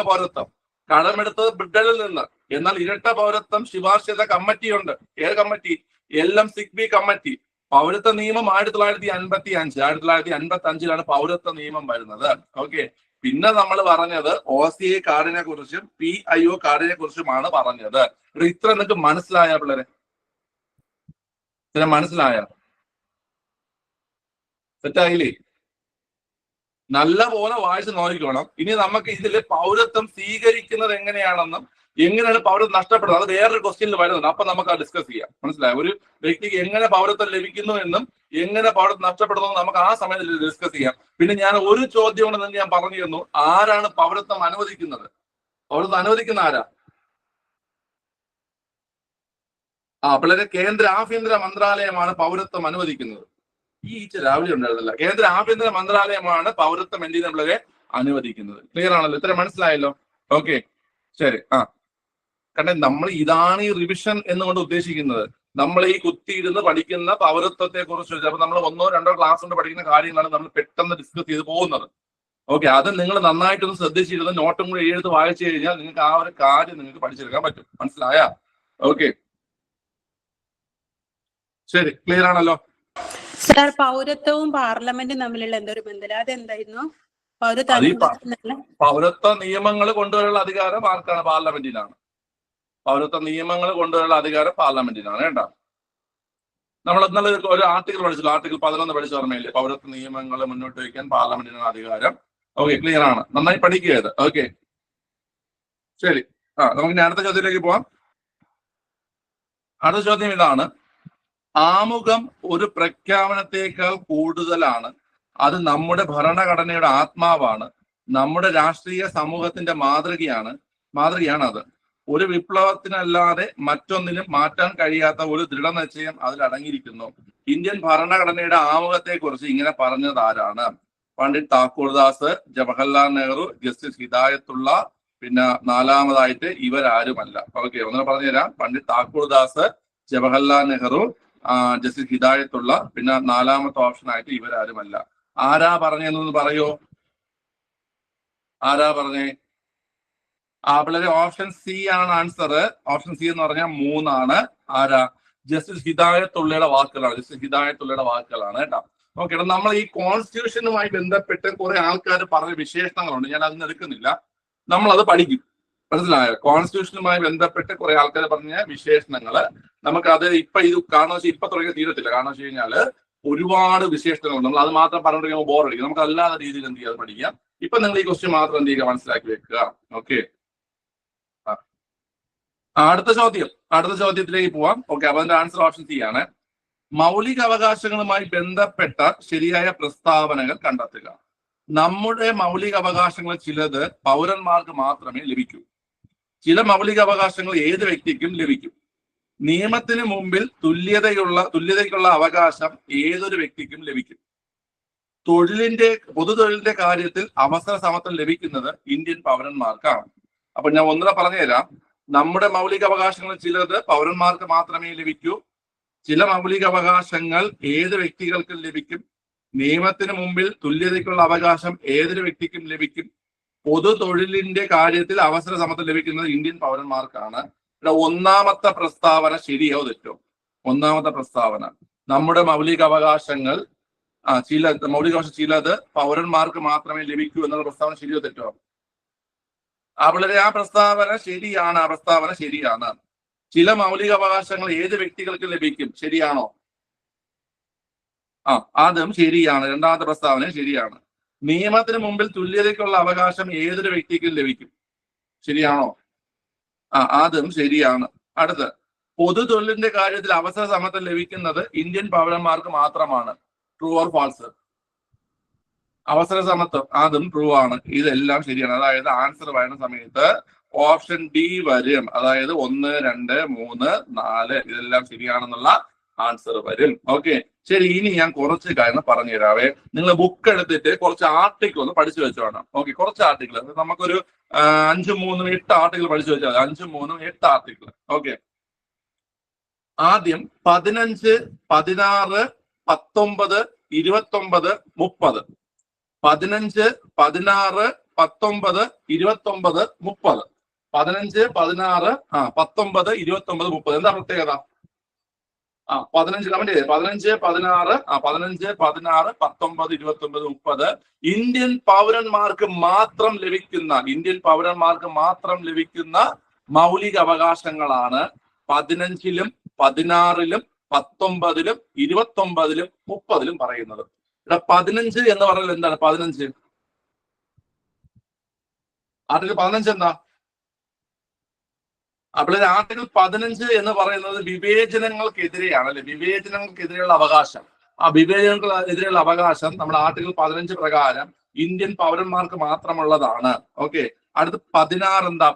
Speaker 1: പൗരത്വം. കടമെടുത്തത് ബ്രിട്ടനിൽ നിന്ന്. എന്നാൽ ഇരട്ട പൗരത്വം ശുപാർശ ചെയ്ത കമ്മിറ്റിയുണ്ട്. ഏത് കമ്മിറ്റി? LM Zigbee committee. പൗരത്വ നിയമം 1955-ലാണ് പൗരത്വ നിയമം വരുന്നത്. ഓക്കെ, പിന്നെ നമ്മൾ പറഞ്ഞത് OCI കാർഡിനെ കുറിച്ചും PIO കാർഡിനെ കുറിച്ചുമാണ് പറഞ്ഞത്. ഇത്ര നിങ്ങൾക്ക് മനസ്സിലായ പിള്ളേരെ? മനസ്സിലായ? സെറ്റായില്ലേ? നല്ല പോലെ വായിച്ച് നോക്കിക്കോണം. ഇനി നമുക്ക് ഇതിൽ പൗരത്വം സ്വീകരിക്കുന്നത് എങ്ങനെയാണെന്നും എങ്ങനെയാണ് പൗരത്വം നഷ്ടപ്പെടുന്നത് അത് വേറൊരു ക്വസ്റ്റ്യനിൽ വരുന്നുണ്ട്. അപ്പൊ നമുക്ക് അത് ഡിസ്കസ് ചെയ്യാം. മനസ്സിലായോ? ഒരു വ്യക്തിക്ക് എങ്ങനെ പൗരത്വം ലഭിക്കുന്നു എന്നും എങ്ങനെ പൗരത്വം നഷ്ടപ്പെടുന്നു നമുക്ക് ആ സമയത്ത് ഡിസ്കസ് ചെയ്യാം. പിന്നെ ഞാൻ ഒരു ചോദ്യം കൊണ്ട് തന്നെ ഞാൻ പറഞ്ഞു തന്നു. ആരാണ് പൗരത്വം അനുവദിക്കുന്നത്? പൗരത്വം അനുവദിക്കുന്ന ആരാ? പിള്ളേരെ കേന്ദ്ര ആഭ്യന്തര മന്ത്രാലയമാണ് പൗരത്വം അനുവദിക്കുന്നത്. ഈ രാവിലെ ഉണ്ടായിരുന്നില്ല. കേന്ദ്ര ആഭ്യന്തര മന്ത്രാലയമാണ് പൗരത്വം എന്ത് ചെയ്യുന്നവരെ അനുവദിക്കുന്നത്. ക്ലിയർ ആണല്ലോ? ഇത്ര മനസ്സിലായല്ലോ? ഓക്കെ, ശരി. കാരണം നമ്മൾ ഇതാണ് ഈ റിവിഷൻ എന്നുകൊണ്ട് ഉദ്ദേശിക്കുന്നത്. നമ്മൾ ഈ കുത്തിയിരുന്ന് പഠിക്കുന്ന പൗരത്വത്തെ കുറിച്ച് ചിലപ്പോൾ നമ്മൾ 1-2 ക്ലാസ് കൊണ്ട് പഠിക്കുന്ന കാര്യങ്ങളാണ് നമ്മൾ പെട്ടെന്ന് ഡിസ്കസ് ചെയ്ത് പോകുന്നത്. ഓക്കെ, അത് നിങ്ങൾ നന്നായിട്ടൊന്ന് ശ്രദ്ധിച്ചിരുന്ന് നോട്ടും കൂടി എഴുതി വായിച്ചു കഴിഞ്ഞാൽ നിങ്ങൾക്ക് ആ ഒരു കാര്യം നിങ്ങൾക്ക് പഠിച്ചെടുക്കാൻ പറ്റും. മനസ്സിലായ? ഓക്കെ, ശരി. ക്ലിയർ ആണല്ലോ?
Speaker 2: സർ, പൗരത്വവും പാർലമെന്റും തമ്മിലുള്ള എന്തൊരു ബന്ധം? അതെന്തായിരുന്നു?
Speaker 1: പൗരത്വ നിയമങ്ങൾ കൊണ്ടുവരാനുള്ള അധികാരം ആർക്കാണ്? പാർലമെന്റിനാണ്. പൗരത്വ നിയമങ്ങൾ കൊണ്ടുവരാനുള്ള അധികാരം പാർലമെന്റിനാണ്. കേട്ടോ, നമ്മൾ ഇന്നലെ ഒരു ആർട്ടിക്കിൾ പഠിച്ചല്ലോ. ആർട്ടിക്കിൾ 11 പഠിച്ച ഓർമ്മയില്ലേ? പൗരത്വ നിയമങ്ങൾ മുന്നോട്ട് വയ്ക്കാൻ പാർലമെന്റിനാണ് അധികാരം. ഓക്കെ, ക്ലിയർ ആണ്? നന്നായി പഠിക്കുക ഇത്. ഓക്കെ, ശരി. നമുക്ക് അടുത്ത ചോദ്യത്തിലേക്ക് പോവാം. അടുത്ത ചോദ്യം ഇതാണ്: ആമുഖം ഒരു പ്രഖ്യാപനത്തേക്കാൾ കൂടുതലാണ്. അത് നമ്മുടെ ഭരണഘടനയുടെ ആത്മാവാണ്. നമ്മുടെ രാഷ്ട്രീയ സമൂഹത്തിന്റെ മാതൃകയാണ് അത്. ഒരു വിപ്ലവത്തിനല്ലാതെ മറ്റൊന്നിനും മാറ്റാൻ കഴിയാത്ത ഒരു ദൃഢനിശ്ചയം അതിൽ അടങ്ങിയിരിക്കുന്നു. ഇന്ത്യൻ ഭരണഘടനയുടെ ആമുഖത്തെക്കുറിച്ച് ഇങ്ങനെ പറഞ്ഞത് ആരാണ്? പണ്ഡിറ്റ് താക്കൂർദാസ്, ജവഹർലാൽ നെഹ്റു, ജസ്റ്റിസ് ഹിദായത്തുള്ള, പിന്നെ നാലാമതായിട്ട് ഇവരാരുമല്ല. ഓക്കെ, ഒന്നുകൂടെ പറഞ്ഞുതരാം. പണ്ഡിറ്റ് താക്കൂർദാസ്, ജവഹർലാൽ നെഹ്റു, ജസ്റ്റിസ് ഹിദായത്തുള്ള, പിന്നെ നാലാമത്തെ ഓപ്ഷൻ ആയിട്ട് ഇവരാരുമല്ല. ആരാ പറഞ്ഞെന്നൊന്ന് പറയോ? ആരാ പറഞ്ഞേ? പിള്ളേരെ ഓപ്ഷൻ സി ആണ് ആൻസർ. ഓപ്ഷൻ സി എന്ന് പറഞ്ഞാൽ 3 ആരാ? ജസ്റ്റിസ് ഹിദായത്തുള്ളയുടെ വാക്കുകളാണ്. ജസ്റ്റിസ് ഹിദായത്തുള്ളയുടെ വാക്കുകളാണ് കേട്ടോ. ഓക്കെ, നമ്മൾ ഈ കോൺസ്റ്റിറ്റ്യൂഷനുമായി ബന്ധപ്പെട്ട് കുറെ ആൾക്കാർ പറഞ്ഞ വിശേഷണങ്ങളുണ്ട്. ഞാൻ അതിന് എടുക്കുന്നില്ല, നമ്മളത് പഠിക്കും. മനസ്സിലായോ? കോൺസ്റ്റിറ്റ്യൂഷനുമായി ബന്ധപ്പെട്ട് കുറെ ആൾക്കാർ പറഞ്ഞ വിശേഷണങ്ങള് നമുക്കത് ഇപ്പൊ ഇത് കാരണം വെച്ചാൽ ഇപ്പൊ തുടങ്ങിയ തീരത്തില്ല. കാരണം വെച്ച് കഴിഞ്ഞാല് ഒരുപാട് വിശേഷണങ്ങളുണ്ട്. നമ്മൾ അത് മാത്രം പറഞ്ഞിട്ട് ബോർ അടിക്കും. നമുക്ക് അല്ലാത്ത രീതിയിൽ എന്ത് ചെയ്യാതെ പഠിക്കാം. ഇപ്പൊ നിങ്ങൾ ഈ ക്വസ്റ്റ്യൻ മാത്രം എന്ത് ചെയ്യുക, മനസ്സിലാക്കി വെക്കുക. ഓക്കെ, അടുത്ത ചോദ്യത്തിലേക്ക് പോവാം. ഓക്കെ, അപ്പൊ അതിന്റെ ആൻസർ ഓപ്ഷൻ സി ആണ്. മൗലിക അവകാശങ്ങളുമായി ബന്ധപ്പെട്ട ശരിയായ പ്രസ്താവനകൾ കണ്ടെത്തുക. നമ്മുടെ മൗലിക അവകാശങ്ങൾ ചിലത് പൗരന്മാർക്ക് മാത്രമേ ലഭിക്കൂ. ചില മൗലിക അവകാശങ്ങൾ ഏത് വ്യക്തിക്കും ലഭിക്കും. നിയമത്തിന് മുമ്പിൽ തുല്യതയ്ക്കുള്ള അവകാശം ഏതൊരു വ്യക്തിക്കും ലഭിക്കും. പൊതുതൊഴിലിന്റെ കാര്യത്തിൽ അവസര സമത്വം ലഭിക്കുന്നത് ഇന്ത്യൻ പൗരന്മാർക്കാണ്. അപ്പൊ ഞാൻ ഒന്നുകൂടെ പറഞ്ഞുതരാം. നമ്മുടെ മൗലിക അവകാശങ്ങൾ ചിലത് പൗരന്മാർക്ക് മാത്രമേ ലഭിക്കൂ. ചില മൗലിക അവകാശങ്ങൾ ഏത് വ്യക്തികൾക്കും ലഭിക്കും. നിയമത്തിന് മുമ്പിൽ തുല്യതയ്ക്കുള്ള അവകാശം ഏതൊരു വ്യക്തിക്കും ലഭിക്കും. പൊതു തൊഴിലിന്റെ കാര്യത്തിൽ അവസര സമത്വം ലഭിക്കുന്നത് ഇന്ത്യൻ പൗരന്മാർക്കാണ്. ഇവിടെ ഒന്നാമത്തെ പ്രസ്താവന ശരിയോ തെറ്റോ? ഒന്നാമത്തെ പ്രസ്താവന നമ്മുടെ മൗലിക അവകാശങ്ങൾ ചിലത് പൗരന്മാർക്ക് മാത്രമേ ലഭിക്കൂ എന്നുള്ള പ്രസ്താവന ശരിയോ തെറ്റോ? വളരെ ആ പ്രസ്താവന ശരിയാണ്. ചില മൗലിക അവകാശങ്ങൾ ഏത് വ്യക്തികൾക്ക് ലഭിക്കും, ശരിയാണോ? അതും ശരിയാണ്. രണ്ടാമത്തെ പ്രസ്താവന ശരിയാണ്. നിയമത്തിന് മുമ്പിൽ തുല്യതയ്ക്കുള്ള അവകാശം ഏതൊരു വ്യക്തിക്കും ലഭിക്കും, ശരിയാണോ? അതും ശരിയാണ്. അടുത്ത്, പൊതു തൊഴിലിന്റെ കാര്യത്തിൽ അവസര സമത്വം ലഭിക്കുന്നത് ഇന്ത്യൻ പൗരന്മാർക്ക് മാത്രമാണ്. True or false? അവസര സമത്വം, അതും ട്രൂ ആണ്. ഇതെല്ലാം ശരിയാണ്. അതായത് ആൻസർ വരുന്ന സമയത്ത് ഓപ്ഷൻ ഡി വരും. അതായത് 1, 2, 3, 4 ഇതെല്ലാം ശരിയാണെന്നുള്ള ആൻസർ വരും. ഓക്കെ, ശരി. ഇനി ഞാൻ കുറച്ച് കാര്യങ്ങൾ പറഞ്ഞു തരാവേ. നിങ്ങൾ ബുക്ക് എടുത്തിട്ട് കുറച്ച് ആർട്ടിക്കിൾ ഒന്ന് പഠിച്ചു വെച്ചോണം. ഓക്കെ, കുറച്ച് ആർട്ടിക്കിൾ നമുക്കൊരു 5, 3, 8 ആർട്ടിക്കിൾ പഠിച്ചു വെച്ചാൽ 5, 3, 8 ആർട്ടിക്കിൾ. ഓക്കെ, ആദ്യം 15, 16, 19, 29, 30. 15, 16, 19, 29, 30. 15, 16, 19, 29, 30. എന്താ പ്രത്യേകത? 15 കമന്റ് ചെയ്തേ. 15, 16, 15, 16, 19, 29, 30 ഇന്ത്യൻ പൗരന്മാർക്ക് മാത്രം ലഭിക്കുന്ന മൗലിക അവകാശങ്ങളാണ് 15-ലും 16-ലും 19-ലും 29-ലും 30-ലും പറയുന്നത്. ഇവിടെ 15 എന്ന് പറഞ്ഞാൽ എന്താണ്? 15 ആർട്ടിക്കിൾ 15 എന്താ? അപ്പോൾ ആർട്ടിക്കിൾ 15 എന്ന് പറയുന്നത് വിവേചനങ്ങൾക്കെതിരെയാണ്, അല്ലെ? വിവേചനങ്ങൾക്കെതിരെയുള്ള അവകാശം. വിവേചനങ്ങൾക്കെതിരെയുള്ള അവകാശം നമ്മുടെ ആർട്ടിക്കിൾ 15 പ്രകാരം ഇന്ത്യൻ പൗരന്മാർക്ക് മാത്രമുള്ളതാണ്. ഓക്കെ, അടുത്ത് 16 എന്താ?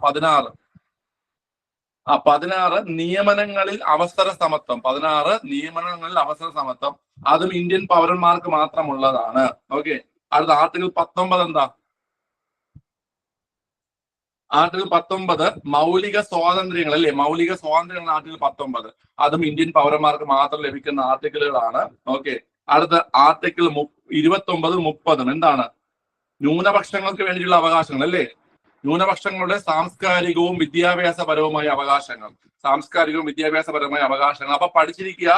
Speaker 1: 16 നിയമനങ്ങളിൽ അവസര സമത്വം. 16 നിയമനങ്ങളിൽ അവസര സമത്വം, അതും ഇന്ത്യൻ പൗരന്മാർക്ക് മാത്രമുള്ളതാണ്. ഓക്കെ, അടുത്ത ആർട്ടിക്കിൾ 19 എന്താ? ആർട്ടിക്കിൾ 19 മൗലിക സ്വാതന്ത്ര്യങ്ങൾ, അല്ലെ? മൗലിക സ്വാതന്ത്ര്യങ്ങൾ ആർട്ടിക്കിൾ 19, അതും ഇന്ത്യൻ പൗരന്മാർക്ക് മാത്രം ലഭിക്കുന്ന ആർട്ടിക്കിളുകളാണ്. ഓക്കെ, അടുത്ത ആർട്ടിക്കിൾ 29, 30 എന്താണ്? ന്യൂനപക്ഷങ്ങൾക്ക് വേണ്ടിയുള്ള അവകാശങ്ങൾ, അല്ലേ? ന്യൂനപക്ഷങ്ങളുടെ സാംസ്കാരികവും വിദ്യാഭ്യാസപരവുമായ അവകാശങ്ങൾ. അപ്പൊ പഠിച്ചിരിക്കുക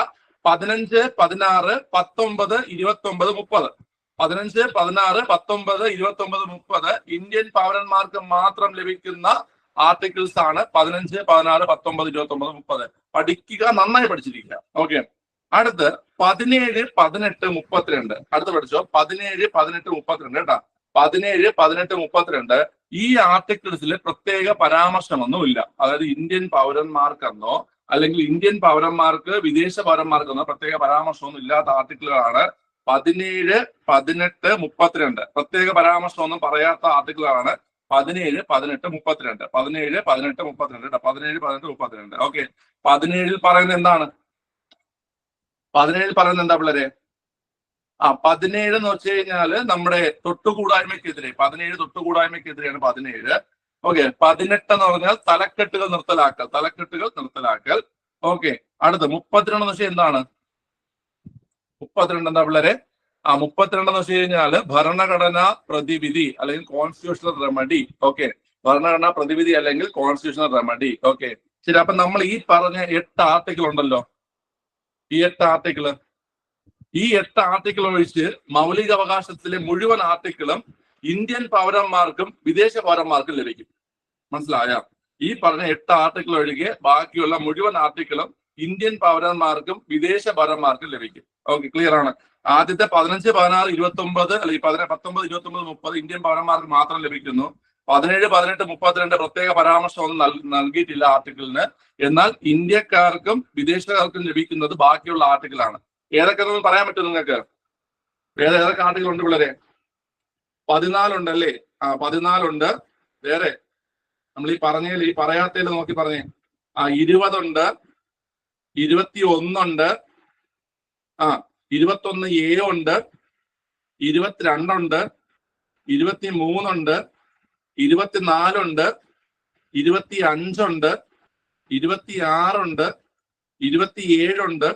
Speaker 1: 15, 16, 19, 29, 30. 15, 16, 19, 29, 30 ഇന്ത്യൻ പൗരന്മാർക്ക് മാത്രം ലഭിക്കുന്ന ആർട്ടിക്കിൾസ് ആണ്. 15, 16, 19, 29, 30 പഠിക്കുക, നന്നായി പഠിച്ചിരിക്കുക. ഓക്കെ, അടുത്ത് 17, 18, 32. അടുത്ത് പഠിച്ചോ. 17, 18, 32 കേട്ടാ. 17, 18, 32 ഈ ആർട്ടിക്കിൾസിൽ പ്രത്യേക പരാമർശമൊന്നുമില്ല. അതായത് ഇന്ത്യൻ പൗരന്മാർക്കെന്നോ അല്ലെങ്കിൽ ഇന്ത്യൻ പൗരന്മാർക്ക് വിദേശ പൗരന്മാർക്കെന്നോ പ്രത്യേക പരാമർശമൊന്നും ഇല്ലാത്ത ആർട്ടിക്കിളുകളാണ് 17, 18, 32. പ്രത്യേക പരാമർശമൊന്നും പറയാത്ത ആർട്ടിക്കിളാണ് 17, 18, 32. 17, 18, 32. 17, 18, 32. ഓക്കെ, 17 പറയുന്നത് എന്താണ്? 17 പറയുന്നത് എന്താ പിള്ളേരെ? 17 എന്ന് വെച്ച് കഴിഞ്ഞാല് നമ്മുടെ തൊട്ടുകൂടായ്മയ്ക്കെതിരെ, 17 തൊട്ടുകൂടായ്മയ്ക്കെതിരെയാണ് 17. ഓക്കെ, 18 എന്ന് പറഞ്ഞാൽ തലക്കെട്ടുകൾ നിർത്തലാക്കൽ, തലക്കെട്ടുകൾ നിർത്തലാക്കൽ. ഓക്കെ, അടുത്ത് 32 എന്ന് വെച്ചാൽ എന്താണ്? 32 എന്താ പിള്ളേരെ? 32 എന്ന് വെച്ച് കഴിഞ്ഞാല് ഭരണഘടനാ പ്രതിവിധി അല്ലെങ്കിൽ കോൺസ്റ്റിറ്റ്യൂഷണൽ റെമഡി. ഓക്കെ, ഭരണഘടനാ പ്രതിവിധി അല്ലെങ്കിൽ കോൺസ്റ്റിറ്റ്യൂഷണൽ റെമഡി. ഓക്കെ, ശരി. അപ്പൊ നമ്മൾ ഈ പറഞ്ഞ 8 ആർട്ടിക്കിൾ ഉണ്ടല്ലോ, ഈ 8 ആർട്ടിക്കിള്, ഈ 8 ആർട്ടിക്കിൾ ഒഴിച്ച് മൗലിക അവകാശത്തിലെ മുഴുവൻ ആർട്ടിക്കിളും ഇന്ത്യൻ പൗരന്മാർക്കും വിദേശ പൗരന്മാർക്കും ലഭിക്കും. മനസ്സിലായ? ഈ പറഞ്ഞ 8 ആർട്ടിക്കിൾ ഒഴികെ ബാക്കിയുള്ള മുഴുവൻ ആർട്ടിക്കിളും ഇന്ത്യൻ പൗരന്മാർക്കും വിദേശ പൗരന്മാർക്കും ലഭിക്കും. ഓക്കെ, ക്ലിയർ ആണ്? ആദ്യത്തെ 15, 16, 29 അല്ലെങ്കിൽ 19, 29, 30 ഇന്ത്യൻ പൗരന്മാർക്ക് മാത്രം ലഭിക്കുന്നു. 17, 18, 32 പ്രത്യേക പരാമർശം ഒന്നും നൽകിയിട്ടില്ല ആർട്ടിക്കിളിന്. എന്നാൽ ഇന്ത്യക്കാർക്കും വിദേശക്കാർക്കും ലഭിക്കുന്നത് ബാക്കിയുള്ള ആർട്ടിക്കിളാണ്. ഏതൊക്കെ പറയാൻ പറ്റും നിങ്ങൾക്ക്? ഏതൊക്കെ ആർട്ടിക്കിൾ ഉണ്ട് പിള്ളേരെ? 14 ഉണ്ടല്ലേ? 14 ഉണ്ട്. വേറെ നമ്മൾ ഈ പറഞ്ഞതിൽ, ഈ പറയാത്തതിൽ നോക്കി പറഞ്ഞേ. 20 ഉണ്ട്, 21 ഉണ്ട്, 21A ഉണ്ട്, 22 ഉണ്ട്, 23 ഉണ്ട്, 24 ഉണ്ട്, 25 ഉണ്ട്, 26 ഉണ്ട്, 27 ഉണ്ട്,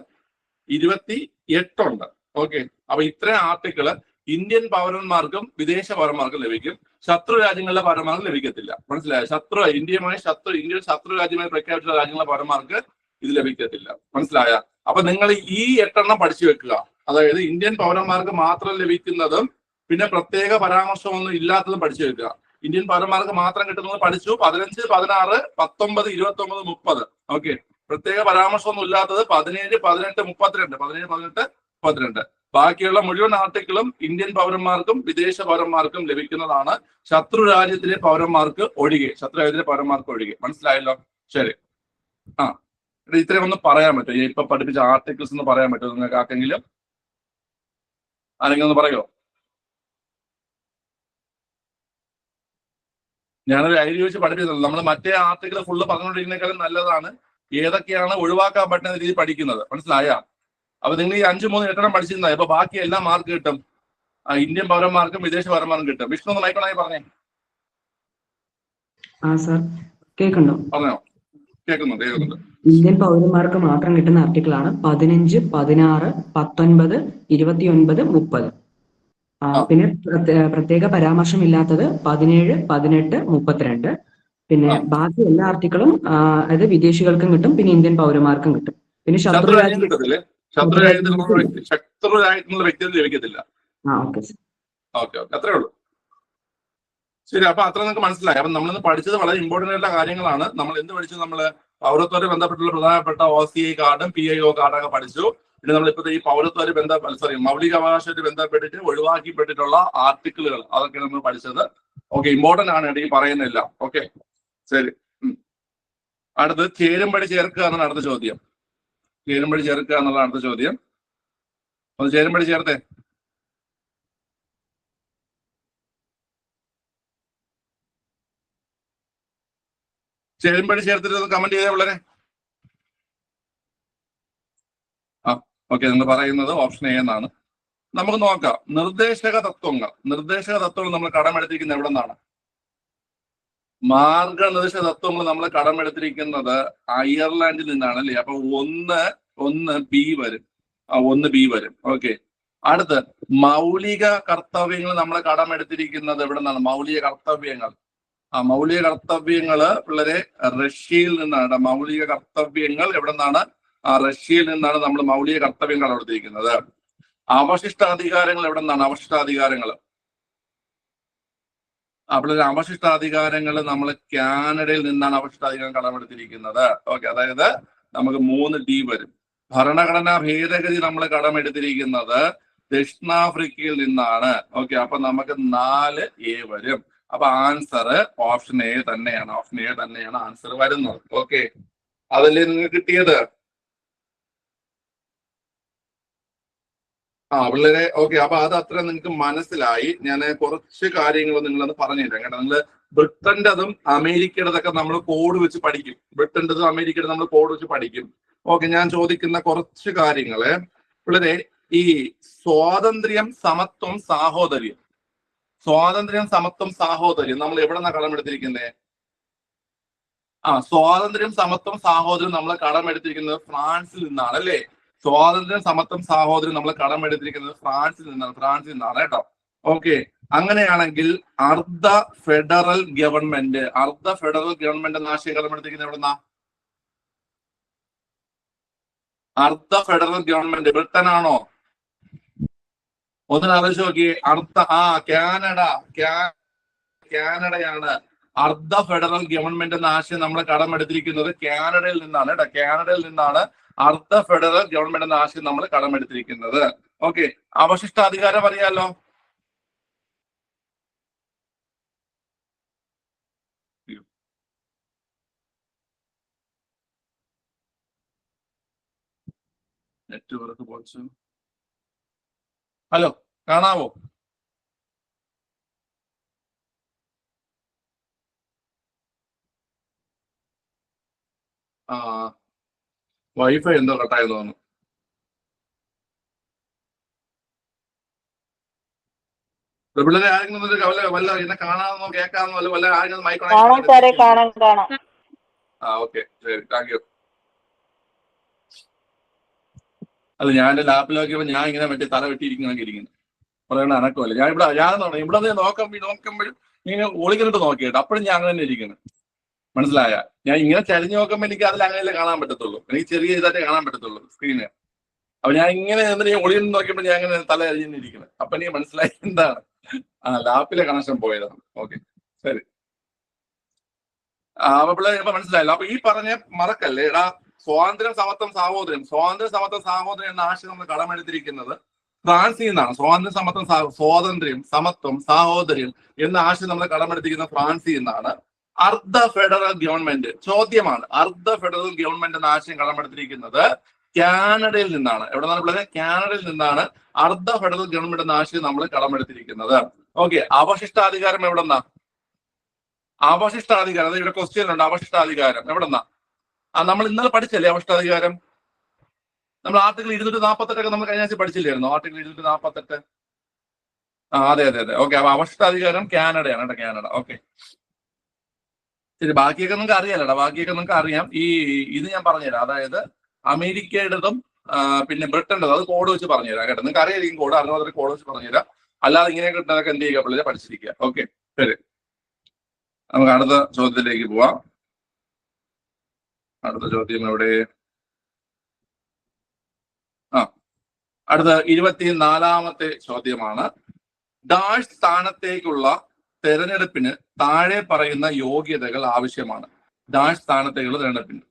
Speaker 1: 28 ഉണ്ട്. ഓക്കെ, അപ്പൊ ഇത്രയും ആർട്ടിക്കിള് ഇന്ത്യൻ പൗരന്മാർക്കും വിദേശ പൗരന്മാർക്കും ലഭിക്കും. ശത്രു രാജ്യങ്ങളിലെ പൗരന്മാർക്ക് ലഭിക്കത്തില്ല. മനസ്സിലായോ? ഇന്ത്യൻ ശത്രു രാജ്യമായി പ്രഖ്യാപിച്ച രാജ്യങ്ങളിലെ പൗരന്മാർക്ക് ഇത് ലഭിക്കത്തില്ല. മനസ്സിലായ? അപ്പൊ നിങ്ങൾ ഈ 8 എണ്ണം പഠിച്ചു വെക്കുക. അതായത് ഇന്ത്യൻ പൗരന്മാർക്ക് മാത്രം ലഭിക്കുന്നതും പിന്നെ പ്രത്യേക പരാമർശമൊന്നും ഇല്ലാത്തതും പഠിച്ചു വെക്കുക. ഇന്ത്യൻ പൗരന്മാർക്ക് മാത്രം കിട്ടുന്നത് പഠിച്ചു. 15, 16, 19, 29, 30. ഓക്കെ, പ്രത്യേക പരാമർശമൊന്നും ഇല്ലാത്തത് 17, 18, 32. 17, 18, 32. ബാക്കിയുള്ള മുഴുവൻ ആർട്ടിക്കിളും ഇന്ത്യൻ പൗരന്മാർക്കും വിദേശ പൗരന്മാർക്കും ലഭിക്കുന്നതാണ്, ശത്രു രാജ്യത്തിലെ പൗരന്മാർക്ക് ഒഴികെ. മനസ്സിലായല്ലോ? ശരി. ഇത്രയും ഒന്ന് പറയാൻ പറ്റുമോ? ഇപ്പൊ പഠിപ്പിച്ച ആർട്ടിക്കിൾസ് ഒന്ന് പറയാൻ പറ്റുമോ നിങ്ങൾക്ക് ആർക്കെങ്കിലും? ആരെങ്കിലും ഒന്ന് പറയോ? ഞാനൊരു ഐഡിയ വെച്ച് പഠിപ്പിക്കുന്നത്. നമ്മൾ മറ്റേ ആർട്ടിക്കിൾ ഫുള്ള് പറഞ്ഞുകൊണ്ടിരിക്കുന്നതിനേക്കാളും നല്ലതാണ് ഏതൊക്കെയാണ് ഒഴിവാക്കാൻ പറ്റുന്ന രീതി പഠിക്കുന്നത്. മനസ്സിലായ? അപ്പൊ നിങ്ങൾ ഈ 5, 3, 8 പഠിച്ചിരുന്ന ഇപ്പൊ ബാക്കി എല്ലാം മാർക്ക് കിട്ടും. ഇന്ത്യൻ പൗരന്മാർക്കും വിദേശ പൗരന്മാർക്കും കിട്ടും. വിഷ്ണു ഒന്ന് മൈക്കോണായി പറഞ്ഞേ.
Speaker 3: പറഞ്ഞോ?
Speaker 1: കേൾക്കുന്നുണ്ട്.
Speaker 3: ഇന്ത്യൻ പൗരന്മാർക്ക് മാത്രം കിട്ടുന്ന ആർട്ടിക്കിളാണ് 15, 16, 19, 29, 30. പിന്നെ പ്രത്യേക പരാമർശം ഇല്ലാത്തത് 17, 18, 32. പിന്നെ ബാക്കി എല്ലാ ആർട്ടിക്കിളും അത് വിദേശികൾക്കും കിട്ടും, പിന്നെ ഇന്ത്യൻ പൗരന്മാർക്കും കിട്ടും. പിന്നെ ശത്രു രാജ്യത്തിലുള്ള
Speaker 1: വ്യക്തികൾ ലഭിക്കത്തില്ല. ഓക്കെ, അത്രേ ഉള്ളൂ. ശരി, അപ്പൊ അത്ര നിങ്ങൾക്ക് മനസ്സിലായി. അപ്പൊ നമ്മളിന്ന് പഠിച്ചത് വളരെ ഇമ്പോർട്ടന്റ് ആയിട്ടുള്ള കാര്യങ്ങളാണ്. നമ്മൾ എന്ത് പഠിച്ചു? നമ്മള് പൗരത്വവുമായി ബന്ധപ്പെട്ടുള്ള പ്രധാനപ്പെട്ട OCI കാർഡും PIO കാർഡൊക്കെ പഠിച്ചു. പിന്നെ നമ്മളിപ്പോഴത്തെ ഈ പൗരത്വവുമായി മൗലിക അവകാശമായിട്ട് ബന്ധപ്പെട്ടിട്ട് ഒഴിവാക്കിപ്പെട്ടിട്ടുള്ള ആർട്ടിക്കിളുകൾ, അതൊക്കെ നമ്മൾ പഠിച്ചത്. ഓക്കെ, ഇമ്പോർട്ടന്റ് ആണ് ഈ പറയുന്നില്ല. ഓക്കെ, ശരി. അടുത്ത് ചേരുംപടി ചേർക്കുക എന്നാണ് അടുത്ത ചോദ്യം. ചേരുംപടി ചേർക്കുക എന്നുള്ള അടുത്ത ചോദ്യം. ഒന്ന് ചേരുംപടി ചേർത്തേ. ചേരുംപടി ചേർത്തിട്ട് കമന്റ് ചെയ്തേ വളരെ. ഓക്കെ, നിങ്ങൾ പറയുന്നത് ഓപ്ഷൻ A എന്നാണ്. നമുക്ക് നോക്കാം. നിർദ്ദേശക തത്വങ്ങൾ നമ്മൾ കടമെടുത്തിരിക്കുന്നത് എവിടെ നിന്നാണ്? മാർഗനിർദ്ദേശക തത്വങ്ങൾ നമ്മൾ കടമെടുത്തിരിക്കുന്നത് അയർലാൻഡിൽ നിന്നാണ് അല്ലേ? അപ്പൊ ഒന്ന് ബി വരും. 1B വരും. ഓക്കെ, അടുത്ത് മൗലിക കർത്തവ്യങ്ങൾ നമ്മൾ കടമെടുത്തിരിക്കുന്നത് എവിടെ നിന്നാണ്? മൗലിക കർത്തവ്യങ്ങള് പിള്ളേരെ റഷ്യയിൽ നിന്നാണ്. മൗലിക കർത്തവ്യങ്ങൾ എവിടെ നിന്നാണ്? റഷ്യയിൽ നിന്നാണ് നമ്മൾ മൗലിക കർത്തവ്യങ്ങൾ കടമെടുത്തിരിക്കുന്നത്. അവശിഷ്ടാധികാരങ്ങൾ എവിടെ നിന്നാണ്? അവശിഷ്ടാധികാരങ്ങൾ നമ്മൾ കാനഡയിൽ നിന്നാണ് അവശിഷ്ടാധികാരം കടമെടുത്തിരിക്കുന്നത്. ഓക്കെ, അതായത് നമുക്ക് 3D വരും. ഭരണഘടനാ ഭേദഗതി നമ്മൾ കടമെടുത്തിരിക്കുന്നത് ദക്ഷിണാഫ്രിക്കയിൽ നിന്നാണ്. ഓക്കെ, അപ്പൊ നമുക്ക് 4A വരും. അപ്പൊ ആൻസർ ഓപ്ഷൻ A തന്നെയാണ്. ആൻസർ വരുന്നത്. ഓക്കെ, അതല്ലേ നിങ്ങൾക്ക് കിട്ടിയത്? പിള്ളേരെ ഓക്കെ, അപ്പൊ അത് അത്ര നിങ്ങൾക്ക് മനസ്സിലായി. ഞാൻ കുറച്ച് കാര്യങ്ങൾ നിങ്ങളത് പറഞ്ഞുതരാം കേട്ടോ. നിങ്ങൾ ബ്രിട്ടന്റെതും അമേരിക്കയുടെതൊക്കെ നമ്മൾ കോഡ് വെച്ച് പഠിക്കും. ബ്രിട്ടന്റെതും അമേരിക്കയുടെ നമ്മൾ കോഡ് വെച്ച് പഠിക്കും. ഓക്കെ, ഞാൻ ചോദിക്കുന്ന കുറച്ച് കാര്യങ്ങള് പിള്ളേരെ, ഈ സ്വാതന്ത്ര്യം, സമത്വം, സാഹോദര്യം, സ്വാതന്ത്ര്യം, സമത്വം, സാഹോദര്യം നമ്മൾ എവിടെ നിന്നാണ് കടമെടുത്തിരിക്കുന്നത്? സ്വാതന്ത്ര്യം, സമത്വം, സാഹോദര്യം നമ്മൾ കടമെടുത്തിരിക്കുന്നത് ഫ്രാൻസിൽ നിന്നാണ് അല്ലേ? സ്വാതന്ത്ര്യം, സമത്വം, സാഹോദര്യം നമ്മൾ കടമെടുത്തിരിക്കുന്നത് ഫ്രാൻസിൽ നിന്നാണ് കേട്ടോ. ഓക്കെ, അങ്ങനെയാണെങ്കിൽ അർദ്ധ ഫെഡറൽ ഗവൺമെന്റ് എന്ന ആശയം കടമെടുത്തിരിക്കുന്നത് എവിടെന്നാ? അർദ്ധ ഫെഡറൽ ഗവൺമെന്റ് ബ്രിട്ടൻ ആണോ? ഒന്ന് ആലോചിച്ച് നോക്കിയേ. കാനഡയാണ് അർദ്ധ ഫെഡറൽ ഗവൺമെന്റ് എന്ന ആശയം നമ്മൾ കടമെടുത്തിരിക്കുന്നത് കാനഡയിൽ നിന്നാണ് കേട്ടോ. കാനഡയിൽ നിന്നാണ് അർദ്ധ ഫെഡറൽ ഗവൺമെന്റ് എന്ന ആശയം നമ്മൾ കടമെടുത്തിരിക്കുന്നത്. ഓക്കെ, അവശിഷ്ടാധികാരം അറിയാലോ? നെറ്റ്വർക്ക് പോച്ചു. ഹലോ, കാണാവോ? വൈഫൈ എന്തോ കട്ടായെന്ന് തോന്നുന്നു. പിള്ളേരെ ആരെങ്കിലും വല്ല എന്നെ കാണാമെന്നോ കേൾക്കാമെന്നോ വല്ല ആരെങ്കിലും മൈക്ക് ഓക്കെ, ശരി, താങ്ക് യു. അത് ഞാൻ എന്റെ ലാപ്പിൽ നോക്കിയപ്പോ ഞാൻ ഇങ്ങനെ മറ്റേ തല വെട്ടിയിരിക്കുന്നു പറയണ അനക്കമല്ല. ഇവിടെ നോക്കുമ്പോഴും ഇങ്ങനെ ഒളിക്കുന്നിട്ട് നോക്കിയിട്ട് അപ്പോഴും ഞാൻ അങ്ങനെ തന്നെ ഇരിക്കുന്നു. മനസ്സിലായ? ഞാൻ ഇങ്ങനെ ചരിഞ്ഞു നോക്കുമ്പോൾ എനിക്ക് അതിൽ അങ്ങനെയല്ലേ കാണാൻ പറ്റത്തുള്ളൂ. എനിക്ക് ചെറിയ ഇതായിട്ടേ കാണാൻ പറ്റത്തുള്ളൂ സ്ക്രീന്. അപ്പൊ ഞാൻ ഇങ്ങനെ ഞാൻ ഒളിയിൽ നോക്കിയപ്പോൾ ഞാൻ അങ്ങനെ തല അരിഞ്ഞിരിക്കുന്നത്. അപ്പൊ എനിക്ക് മനസ്സിലായി എന്താണ് ലാപ്പിലെ കണക്ഷൻ പോയതാണ്. ഓക്കെ, ശരി. അപ്പൊ പിള്ളേർ ഇപ്പൊ മനസ്സിലായല്ലോ. അപ്പൊ ഈ പറഞ്ഞ മറക്കല്ലേ എടാ, സ്വാതന്ത്ര്യം, സമത്വം, സാഹോദര്യം എന്ന ആശയം നമ്മൾ കടമെടുത്തിരിക്കുന്നത് ഫ്രാൻസിൽ നിന്നാണ്. സ്വാതന്ത്ര്യം, സമത്വം, സാഹോദര്യം എന്ന ആശയം നമ്മൾ കടമെടുത്തിരിക്കുന്ന ഫ്രാൻസിൽ നിന്നാണ്. അർദ്ധ ഫെഡറൽ ഗവൺമെന്റ്, ചോദ്യമാണ്, അർദ്ധ ഫെഡറൽ ഗവൺമെന്റ് എന്ന ആശയം കടമെടുത്തിരിക്കുന്നത് കാനഡയിൽ നിന്നാണ്. എവിടെ നിന്നാണ് പിള്ളേരെ? കാനഡയിൽ നിന്നാണ് അർദ്ധ ഫെഡറൽ ഗവൺമെന്റ് എന്ന ആശയം നമ്മൾ കടമെടുത്തിരിക്കുന്നത്. ഓക്കെ, അവശിഷ്ടാധികാരം എവിടെന്നാ? അവശിഷ്ടാധികാരം, ഇവിടെ ക്വസ്റ്റ്യൻ ഉണ്ട്. അവശിഷ്ടാധികാരം എവിടെന്നാ? നമ്മൾ ഇന്നലെ പഠിച്ചല്ലേ അവശിഷ്ടാധികാരം? നമ്മൾ ആർട്ടിക്കിൾ 248 നമ്മൾ കഴിഞ്ഞ ആഴ്ച പഠിച്ചില്ലായിരുന്നു? ആർട്ടിക്കിൾ 248. അതെ. ഓക്കെ, അപ്പൊ അവശിഷ്ടാധികാരം കാനഡയാണ് കേട്ടോ, കാനഡ. ഓക്കെ, ശരി. ബാക്കിയൊക്കെ നിങ്ങൾക്ക് അറിയാലോ, ബാക്കിയൊക്കെ നിങ്ങൾക്ക് അറിയാം. ഇത് ഞാൻ പറഞ്ഞുതരാം. അതായത് അമേരിക്കയുടേതും പിന്നെ ബ്രിട്ടൻ്റെതും അത് കോഡ് വെച്ച് പറഞ്ഞുതരാം കേട്ടോ. നിങ്ങൾക്ക് അറിയായിരിക്കും കോഡ്, അറിയാതെ കോഡ് വെച്ച് പറഞ്ഞുതരാം. അല്ലാതെ ഇങ്ങനെ കിട്ടുന്നതൊക്കെ എന്ത് ചെയ്യുക പിള്ളേരെ പഠിച്ചിരിക്കുക. ഓക്കെ, ശരി. നമുക്ക് അടുത്ത ചോദ്യത്തിലേക്ക് പോവാം. അടുത്ത ചോദ്യം എവിടെ? അടുത്ത 24ാമത്തെ ചോദ്യമാണ്. ഡാഷ് സ്ഥാനത്തേക്കുള്ള തെരഞ്ഞെടുപ്പിന് താഴെ പറയുന്ന യോഗ്യതകൾ ആവശ്യമാണ്. ഡാഷ് സ്ഥാനത്തേക്കുള്ള തെരഞ്ഞെടുപ്പിന്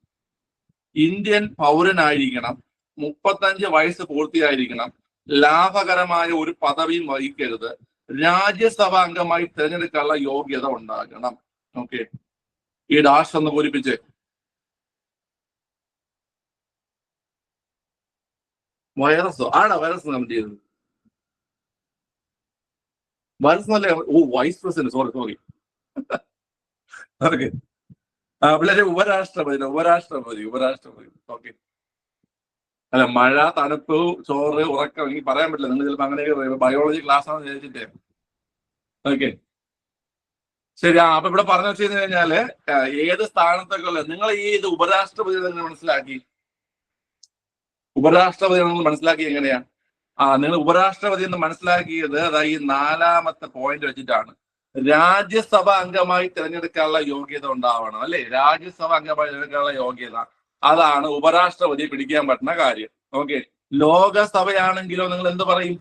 Speaker 1: ഇന്ത്യൻ പൗരനായിരിക്കണം, 35 വയസ്സ് പൂർത്തിയായിരിക്കണം, ലാഭകരമായ ഒരു പദവിയും വഹിക്കരുത്, രാജ്യസഭാ അംഗമായി തിരഞ്ഞെടുക്കാനുള്ള യോഗ്യത ഉണ്ടാകണം. ഓക്കെ, ഈ ഡാഷ് ഒന്ന് പൂരിപ്പിച്ചേ. വൈറസോ? വൈറസ് കമന്റ് ചെയ്തത് വൈറസ് എന്നല്ലേ? Vice president, sorry. ഓക്കെ, പിള്ളേരെ ഉപരാഷ്ട്രപതി. ഓക്കെ, അല്ല, മഴ, തണുപ്പ്, ചോറ്, ഉറക്കം എനിക്ക് പറയാൻ പറ്റില്ല. നിങ്ങൾ ചിലപ്പോൾ അങ്ങനെയൊക്കെ ബയോളജി ക്ലാസ് ആണെന്ന് വിചാരിച്ചിട്ടേ. ഓക്കെ, ശരി. അപ്പൊ ഇവിടെ പറഞ്ഞു വെച്ച് കഴിഞ്ഞാല് ഏത് സ്ഥാനത്തൊക്കെ നിങ്ങൾ ഇത് ഉപരാഷ്ട്രപതി തന്നെ മനസ്സിലാക്കി. ഉപരാഷ്ട്രപതി നിങ്ങൾ മനസ്സിലാക്കി എങ്ങനെയാ? നിങ്ങൾ ഉപരാഷ്ട്രപതി എന്ന് മനസ്സിലാക്കിയത് അതായത് ഈ 4ാമത്തെ പോയിന്റ് വെച്ചിട്ടാണ്. രാജ്യസഭ അംഗമായി തിരഞ്ഞെടുക്കാനുള്ള യോഗ്യത ഉണ്ടാവണം അല്ലെ? രാജ്യസഭ അംഗമായി തിരഞ്ഞെടുക്കാനുള്ള യോഗ്യത, അതാണ് ഉപരാഷ്ട്രപതിയെ പിടിക്കാൻ പറ്റുന്ന കാര്യം. ഓക്കെ, ലോകസഭയാണെങ്കിലോ നിങ്ങൾ എന്ത് പറയും?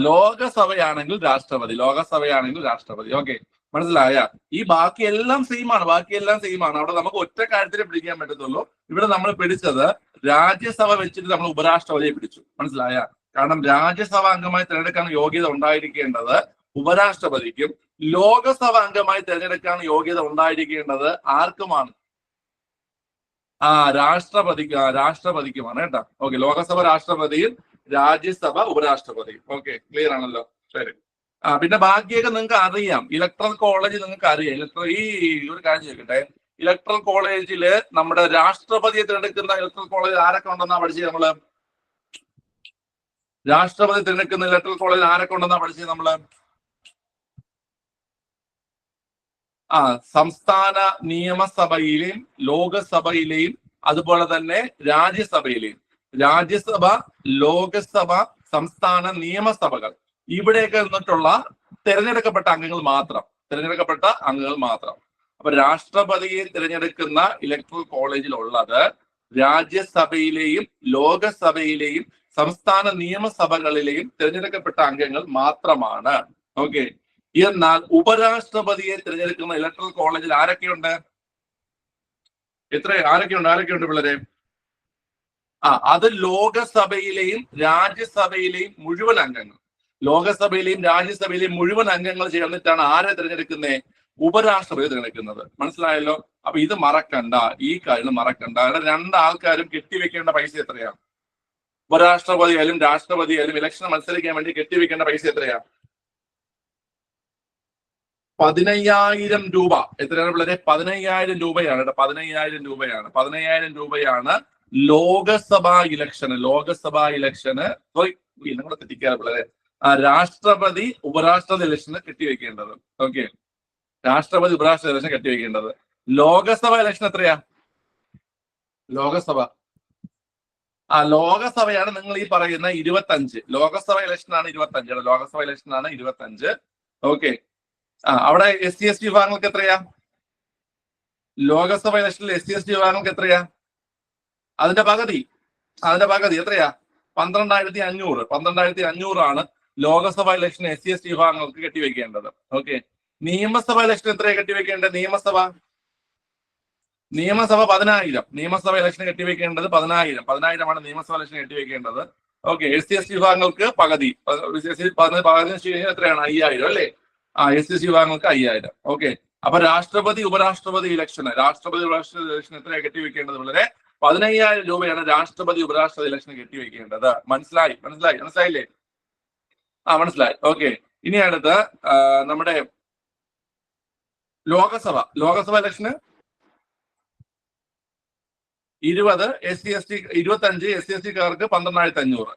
Speaker 1: ലോകസഭയാണെങ്കിൽ രാഷ്ട്രപതി. ഓക്കെ, മനസ്സിലായ? ഈ ബാക്കിയെല്ലാം സെയിമാണ്. അവിടെ നമുക്ക് ഒറ്റ കാര്യത്തിനെ പിടിക്കാൻ പറ്റത്തുള്ളൂ. ഇവിടെ നമ്മൾ പിടിച്ചത് രാജ്യസഭ വെച്ചിട്ട് നമ്മൾ ഉപരാഷ്ട്രപതിയെ പിടിച്ചു. മനസ്സിലായ? കാരണം രാജ്യസഭ അംഗമായി തിരഞ്ഞെടുക്കാൻ യോഗ്യത ഉണ്ടായിരിക്കേണ്ടത് ഉപരാഷ്ട്രപതിക്കും, ലോകസഭ അംഗമായി തിരഞ്ഞെടുക്കാൻ യോഗ്യത ഉണ്ടായിരിക്കേണ്ടത് ആർക്കുമാണ്? രാഷ്ട്രപതിക്കുമാണ് കേട്ടോ. ഓക്കെ, ലോകസഭ രാഷ്ട്രപതിയും രാജ്യസഭ ഉപരാഷ്ട്രപതിയും. ഓക്കെ, ക്ലിയർ ആണല്ലോ? ശരി. പിന്നെ ബാക്കിയൊക്കെ നിങ്ങൾക്ക് അറിയാം. ഇലക്ട്രൽ കോളേജ് നിങ്ങൾക്ക് അറിയാം. ഈ ഒരു കാര്യം ചോദിക്കട്ടെ, ഇലക്ട്രൽ കോളേജില് നമ്മുടെ രാഷ്ട്രപതിയെ തിരഞ്ഞെടുക്കുന്ന ഇലക്ട്രൽ കോളേജ് ആരൊക്കെ ഉണ്ടെന്നാ പഠിച്ചത് നമ്മള്? രാഷ്ട്രപതി തിരഞ്ഞെടുക്കുന്ന ഇലക്ട്രൽ കോളേജിൽ ആരൊക്കെ ഉണ്ടെന്നാ പഠിച്ചത് നമ്മള്? സംസ്ഥാന നിയമസഭയിലെയും ലോകസഭയിലെയും അതുപോലെ തന്നെ രാജ്യസഭയിലെയും. രാജ്യസഭ, ലോകസഭ, സംസ്ഥാന നിയമസഭകൾ ഇവിടെയൊക്കെ നിന്നിട്ടുള്ള തിരഞ്ഞെടുക്കപ്പെട്ട അംഗങ്ങൾ മാത്രം. അപ്പൊ രാഷ്ട്രപതിയെ തിരഞ്ഞെടുക്കുന്ന ഇലക്ട്രൽ കോളേജിലുള്ളത് രാജ്യസഭയിലെയും ലോകസഭയിലെയും സംസ്ഥാന നിയമസഭകളിലെയും തിരഞ്ഞെടുക്കപ്പെട്ട അംഗങ്ങൾ മാത്രമാണ്. ഓക്കെ. എന്നാൽ ഉപരാഷ്ട്രപതിയെ തിരഞ്ഞെടുക്കുന്ന ഇലക്ട്രൽ കോളേജിൽ ആരൊക്കെയുണ്ട്? ആരൊക്കെയുണ്ട് പിള്ളേരെ? അത് ലോകസഭയിലെയും രാജ്യസഭയിലെയും മുഴുവൻ അംഗങ്ങൾ. ലോകസഭയിലെയും രാജ്യസഭയിലെയും മുഴുവൻ അംഗങ്ങൾ ചേർന്നിട്ടാണ് ആരെ തിരഞ്ഞെടുക്കുന്നത്? ഉപരാഷ്ട്രപതി തിരഞ്ഞെടുക്കുന്നത്. മനസ്സിലായല്ലോ? അപ്പൊ ഇത് മറക്കണ്ട, ഈ കാര്യം മറക്കണ്ട. രണ്ടാൾക്കാരും കെട്ടിവെക്കേണ്ട പൈസ എത്രയാണ്? ഉപരാഷ്ട്രപതിയായാലും രാഷ്ട്രപതിയായാലും ഇലക്ഷൻ മത്സരിക്കാൻ വേണ്ടി കെട്ടിവെക്കേണ്ട പൈസ എത്രയാണ്? 15,000 രൂപ. എത്രയാണ് പിള്ളേരെ? 15,000 രൂപയാണ് കേട്ടോ. 15,000 രൂപയാണ് ലോകസഭാ ഇലക്ഷന്. നിങ്ങളെ തെറ്റിക്കാറ് പിള്ളേരെ. രാഷ്ട്രപതി ഉപരാഷ്ട്രപതി ഇലക്ഷന് കെട്ടിവെക്കേണ്ടത്. ഓക്കെ. രാഷ്ട്രപതി ഉപരാഷ്ട്രപതി ഇലക്ഷൻ കെട്ടിവെക്കേണ്ടത്. ലോകസഭ ഇലക്ഷൻ എത്രയാ? ലോകസഭയാണ് നിങ്ങൾ ഈ പറയുന്ന 25. ലോകസഭ ഇലക്ഷനാണ് 25. ഓക്കെ. അവിടെ SC/ST വിഭാഗങ്ങൾക്ക് എത്രയാ? ലോകസഭ ഇലക്ഷനിൽ SC/ST വിഭാഗങ്ങൾക്ക് എത്രയാ? അതിന്റെ പകുതി എത്രയാ? 12,500. 12,500 ആണ് ലോകസഭ ഇലക്ഷൻ SC/ST വിഭാഗങ്ങൾക്ക് കെട്ടിവെക്കേണ്ടത്. ഓക്കെ. നിയമസഭ ഇലക്ഷൻ എത്രയാ കെട്ടിവെക്കേണ്ടത്? നിയമസഭ 10,000. നിയമസഭ ഇലക്ഷൻ കെട്ടിവെക്കേണ്ടത് 10,000 ആണ് നിയമസഭ ഇലക്ഷൻ കെട്ടിവെക്കേണ്ടത്. ഓക്കെ. SC/ST വിഭാഗങ്ങൾക്ക് പകുതി. എത്രയാണ്? 5,000 അല്ലേ? SC/ST വിഭാഗങ്ങൾക്ക് 5,000. ഓക്കെ. അപ്പൊ രാഷ്ട്രപതി ഉപരാഷ്ട്രപതി ഇലക്ഷൻ എത്രയാണ് കെട്ടിവെക്കേണ്ടത് വളരെ? 15,000 രൂപയാണ് രാഷ്ട്രപതി ഉപരാഷ്ട്രപതി ഇലക്ഷൻ കെട്ടിവെക്കേണ്ടത്. മനസ്സിലായില്ലേ? മനസ്സിലായി. ഓക്കെ. ഇനി അടുത്ത് നമ്മുടെ ലോകസഭ ഇലക്ഷന് 20 SC/ST 25 SC/ST-കാർക്ക് 12,500.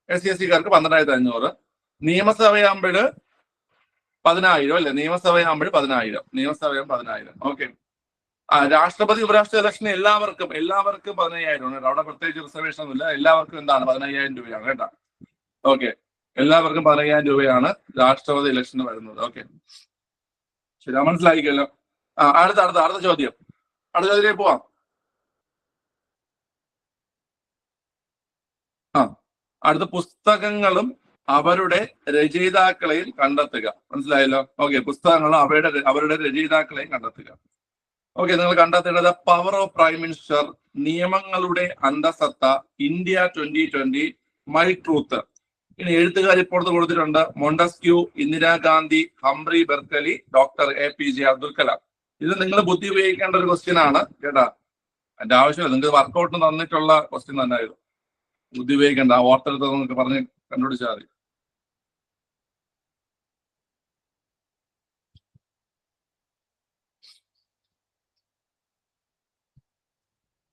Speaker 1: SC/ST-കാർക്ക് 12,500. നിയമസഭയാകുമ്പോൾ 10,000 അല്ലെ? നിയമസഭയാകുമ്പോൾ 10,000. ഓക്കെ. രാഷ്ട്രപതി ഉപരാഷ്ട്രപതി ഇലക്ഷന് എല്ലാവർക്കും 15,000 ആണ്. അവിടെ പ്രത്യേകിച്ച് റിസർവേഷൻ ഒന്നുമില്ല. എല്ലാവർക്കും എന്താണ്? 15,000 രൂപയാണ് കേട്ടോ. ഓക്കെ. എല്ലാവർക്കും 15,000 രൂപയാണ് രാഷ്ട്രപതി ഇലക്ഷന് വരുന്നത്. ഓക്കെ. ശരി, മനസ്സിലായിക്കല്ലോ. അടുത്ത ചോദ്യത്തിലേക്ക് പോവാം. അടുത്ത പുസ്തകങ്ങളും അവരുടെ രചയിതാക്കളെയും കണ്ടെത്തുക. മനസ്സിലായല്ലോ? ഓക്കെ. പുസ്തകങ്ങളും അവരുടെ രചയിതാക്കളെയും കണ്ടെത്തുക. ഓക്കെ. നിങ്ങൾ കണ്ടെത്തേണ്ടത് പവർ ഓഫ് പ്രൈം മിനിസ്റ്റർ, നിയമങ്ങളുടെ അന്തസത്ത, ഇന്ത്യ 2020, മൈ ട്രൂത്ത്. ഇനി എഴുത്തുകാർ ഇപ്പോൾ കൊടുത്തിട്ടുണ്ട്: Montesquieu, Indira Gandhi, Humphrey Berkeley, doctor APJ Abdul Kalam. ഇത് നിങ്ങൾ ബുദ്ധി ഉപയോഗിക്കേണ്ട ഒരു ക്വസ്റ്റ്യൻ ആണ് കേട്ടാ. എന്റെ ആവശ്യമില്ല, നിങ്ങൾക്ക് വർക്കൗട്ട് തന്നിട്ടുള്ള ക്വസ്റ്റ്യൻ തന്നെ ആയിരുന്നു. ബുദ്ധി ഉപയോഗിക്കേണ്ട. ഓർത്തെടുത്ത് നിങ്ങൾക്ക് പറഞ്ഞ് കണ്ടുപിടിച്ചാൽ മതി.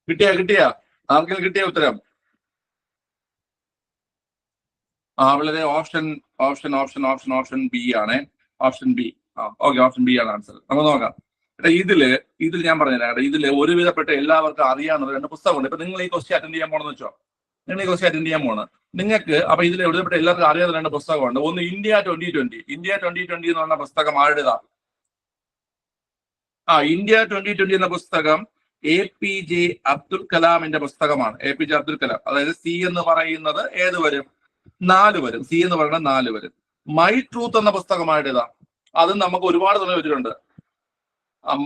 Speaker 1: കിട്ടിയാ ആർക്കെങ്കിലും കിട്ടിയ ഉത്തരം? വളരെ ഓപ്ഷൻ ബി ആണ്. Option B. Okay. Option B ആണ് ആൻസർ. നമുക്ക് നോക്കാം. ഇതിൽ ഞാൻ പറഞ്ഞുതരാം. ഇതിൽ ഒരുവിധപ്പെട്ട എല്ലാവർക്കും അറിയാവുന്ന 2 പുസ്തകമുണ്ട്. ഇപ്പൊ നിങ്ങൾ ഈ ക്വസ്റ്റ്യൻ അറ്റൻഡ് ചെയ്യാൻ പോണെന്ന് വെച്ചോ. നിങ്ങൾക്ക് അപ്പൊ ഇതിൽ ഒരുവിധപ്പെട്ട എല്ലാവർക്കും അറിയാവുന്ന 2 പുസ്തകമുണ്ട്. ഒന്ന് ഇന്ത്യ 2020. ഇന്ത്യ 2020 എന്ന് പറഞ്ഞ പുസ്തകം ആരുടേതാ? ഇന്ത്യ 2020 എന്ന പുസ്തകം APJ അബ്ദുൽ കലാമിന്റെ പുസ്തകമാണ്. APJ അബ്ദുൽ കലാം. അതായത് C എന്ന് പറയുന്നത് ഏത് വരും? 4 വരും. C എന്ന് പറയുന്നത് 4 വരും. മൈ ട്രൂത്ത് എന്ന പുസ്തകമായിട്ടേതാ? അതും നമുക്ക് ഒരുപാട് തവണ വെച്ചിട്ടുണ്ട്.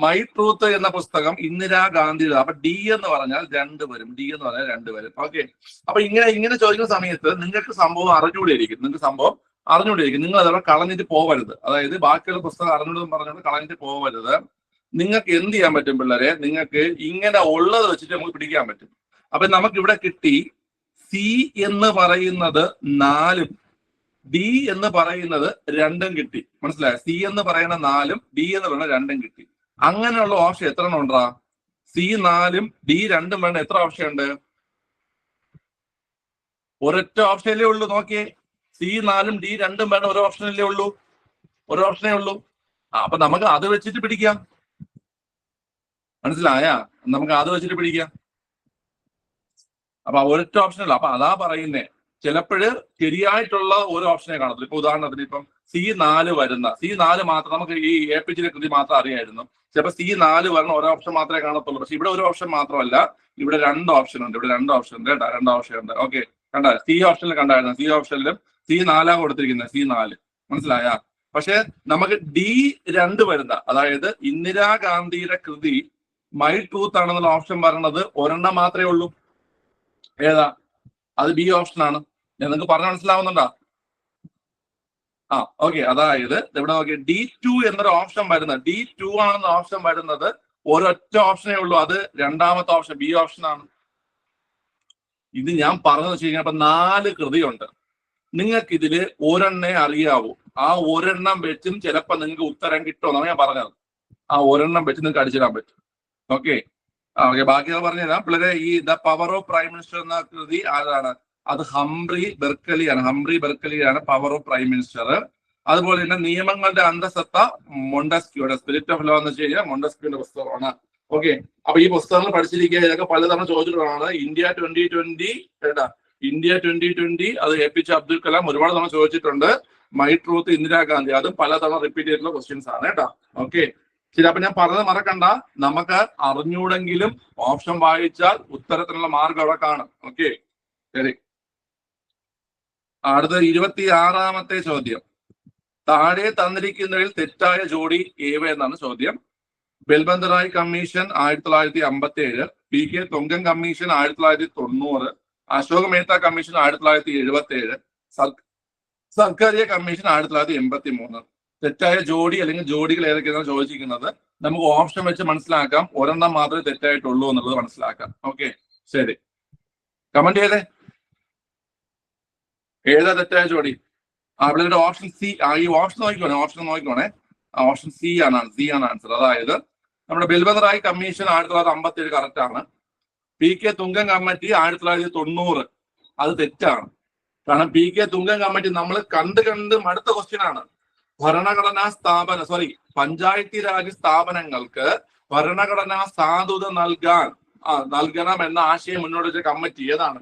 Speaker 1: മൈ ട്രൂത്ത് എന്ന പുസ്തകം ഇന്ദിരാഗാന്ധിയുടെ. അപ്പൊ D എന്ന് പറഞ്ഞാൽ 2 വരും. ഓക്കെ. അപ്പൊ ഇങ്ങനെ ചോദിക്കുന്ന സമയത്ത് നിങ്ങൾക്ക് സംഭവം അറിഞ്ഞുകൂടിയിരിക്കും. നിങ്ങൾ അതവിടെ കളഞ്ഞിട്ട് പോവരുത്. അതായത് ബാക്കിയുള്ള പുസ്തകം അറിഞ്ഞൂടെന്ന് പറഞ്ഞുകൊണ്ട് കളഞ്ഞിട്ട് പോവരുത്. നിങ്ങൾക്ക് എന്ത് ചെയ്യാൻ പറ്റും പിള്ളേരെ? നിങ്ങൾക്ക് ഇങ്ങനെ ഉള്ളത് വെച്ചിട്ട് നമുക്ക് പിടിക്കാൻ പറ്റും. അപ്പൊ നമുക്ക് ഇവിടെ കിട്ടി C എന്ന് പറയുന്നത് 4, ഡി എന്ന് പറയുന്നത് 2 കിട്ടി. മനസ്സിലായോ? സി എന്ന് പറയുന്ന 4 ഡി എന്ന് പറയുന്ന 2 കിട്ടി. അങ്ങനെയുള്ള ഓപ്ഷൻ എത്ര എണ്ണം ഉണ്ടാ? സി 4 ഡി 2 വേണ്ട എത്ര ഓപ്ഷൻ ഉണ്ട്? ഒരൊറ്റ ഓപ്ഷനല്ലേ ഉള്ളൂ. നോക്കിയേ, സി 4 ഡി 2 വേണ്ട ഒരു ഓപ്ഷനല്ലേ ഉള്ളൂ, ഒരു ഓപ്ഷനേ ഉള്ളൂ. അപ്പൊ നമുക്ക് അത് വെച്ചിട്ട് പിടിക്കാം. മനസ്സിലായ? നമുക്ക് അത് വെച്ചിട്ട് പിടിക്കാം. അപ്പൊ ഒരൊറ്റ ഓപ്ഷനല്ല. അപ്പൊ അതാ പറയുന്നേ, ചിലപ്പോഴ് ശരിയായിട്ടുള്ള ഒരു ഓപ്ഷനെ കാണത്തില്ല. ഇപ്പൊ ഉദാഹരണത്തിന് ഇപ്പം സി 4 വരുന്ന സി 4 മാത്രം നമുക്ക് ഈ APJ കൃതി മാത്രം അറിയായിരുന്നു. ചിലപ്പോൾ സി 4 വരുന്ന ഒരു ഓപ്ഷൻ മാത്രമേ കാണത്തുള്ളൂ. പക്ഷെ ഇവിടെ ഒരു ഓപ്ഷൻ മാത്രമല്ല, ഇവിടെ 2 ഓപ്ഷൻ ഉണ്ട്. ഇവിടെ 2 ഓപ്ഷൻ ഉണ്ട് കേട്ടോ, 2 ഓപ്ഷൻ ഉണ്ട്. ഓക്കെ, കണ്ട സി ഓപ്ഷനിൽ കണ്ടായിരുന്നു. സി ഓപ്ഷനിലും സി 4 കൊടുത്തിരിക്കുന്നത്, സി 4. മനസ്സിലായ? പക്ഷെ നമുക്ക് ഡി 2 വരുന്ന, അതായത് ഇന്ദിരാഗാന്ധിയുടെ കൃതി മൈ ട്രൂത്ത് ആണെന്നുള്ള ഓപ്ഷൻ പറയുന്നത് ഒരെണ്ണം മാത്രമേ ഉള്ളൂ. ഏതാ? അത് ബി ഓപ്ഷൻ ആണ്. നിങ്ങൾക്ക് പറഞ്ഞ മനസ്സിലാവുന്നുണ്ടോ? ഓക്കെ. അതായത് ഇവിടെ നോക്കി, D2 എന്നൊരു ഓപ്ഷൻ വരുന്നത്, D2 ആണെന്ന ഓപ്ഷൻ വരുന്നത് ഒരൊറ്റ ഓപ്ഷനേ ഉള്ളൂ. അത് രണ്ടാമത്തെ ഓപ്ഷൻ ബി ഓപ്ഷൻ ആണ്. ഇത് ഞാൻ പറഞ്ഞത് വെച്ച് കഴിഞ്ഞാൽ 4 കൃതിയുണ്ട്. നിങ്ങൾക്ക് ഇതില് ഒരെണ്ണേ അറിയാവൂ. ആ ഒരെണ്ണം വെച്ചും ചിലപ്പോൾ നിങ്ങൾക്ക് ഉത്തരം കിട്ടുമെന്നാണ് ഞാൻ പറഞ്ഞത്. ആ ഒരെണ്ണം വെച്ച് നിങ്ങൾക്ക് അടിച്ചിടാൻ പറ്റും. ഓക്കെ, ബാക്കി ഞാൻ പറഞ്ഞുതരാം. പിള്ളേരെ, ഈ the power of prime minister എന്ന കൃതി ആരാണ്? അത് ഹംബ്രി ബെർക്കലിയാണ്. ഹംബ്രി ബെർക്കലിയാണ് പവർ ഓഫ് പ്രൈം മിനിസ്റ്റർ. അതുപോലെ തന്നെ നിയമങ്ങളുടെ അന്തസത്ത മൊണ്ടസ്ക്യൂയുടെ സ്പിരിറ്റ് ഓഫ് ലോ എന്ന് വെച്ച് കഴിഞ്ഞാൽ മൊണ്ടസ്ക്യൂന്റെ പുസ്തകമാണ്. ഓക്കെ, അപ്പൊ ഈ പുസ്തകങ്ങൾ പഠിച്ചിരിക്കുക. ഇതൊക്കെ പലതവണ ചോദിച്ചിട്ടുള്ളതാണ്. ഇന്ത്യ 2020 കേട്ടാ, ഇന്ത്യ 2020 അത് APJ അബ്ദുൽ കലാം ഒരുപാട് തവണ ചോദിച്ചിട്ടുണ്ട്. മൈ ട്രൂത്ത് ഇന്ദിരാഗാന്ധി അതും പലതവണ റിപ്പീറ്റ് ചെയ്തിട്ടുള്ള ക്വസ്റ്റ്യൻസ് ആണ് കേട്ടോ. ഓക്കെ, ശരി. അപ്പൊ ഞാൻ പറഞ്ഞത് മറക്കണ്ട. നമുക്ക് അറിഞ്ഞൂടെങ്കിലും ഓപ്ഷൻ വായിച്ചാൽ ഉത്തരത്തിനുള്ള മാർഗം അവിടെ കാണും. ഓക്കെ, ശരി. അടുത്ത 26ാമത്തെ ചോദ്യം. താഴെ തന്നിരിക്കുന്നതിൽ തെറ്റായ ജോഡി ഏവ എന്നാണ് ചോദ്യം. Balwant Rai commission 1957, PK Thungon commission 1990, Ashok Mehta commission 1977, Sarkaria commission 1983. തെറ്റായ ജോഡി അല്ലെങ്കിൽ ജോഡികൾ ഏതൊക്കെയാണ് ചോദിച്ചിരിക്കുന്നത്. നമുക്ക് ഓപ്ഷൻ വെച്ച് മനസ്സിലാക്കാം. ഒരെണ്ണം മാത്രമേ തെറ്റായിട്ടുള്ളൂ എന്നുള്ളത് മനസ്സിലാക്കാം. ഓക്കെ, ശരി. കമന്റ് ചെയ്തേ, ഏതാ തെറ്റായ ജോഡി? അവിടെ ഓപ്ഷൻ സി. ഈ ഓപ്ഷൻ നോക്കിക്കോണേ, ഓപ്ഷൻ സി ആണ് ആൻസർ. അതായത് നമ്മുടെ ബൽബന്ത് റായ് കമ്മീഷൻ 1957 കറക്റ്റ് ആണ്. PK തുംഗൻ കമ്മിറ്റി 1990 അത് തെറ്റാണ്. കാരണം PK തുംഗൻ കമ്മിറ്റി നമ്മൾ കണ്ട് മടുത്ത ക്വസ്റ്റ്യൻ ആണ്. ഭരണഘടനാ സ്ഥാപന പഞ്ചായത്തി രാജ് സ്ഥാപനങ്ങൾക്ക് ഭരണഘടനാ സാധുത നൽകണം എന്ന ആശയം മുന്നോട്ട് വെച്ച കമ്മിറ്റി ഏതാണ്?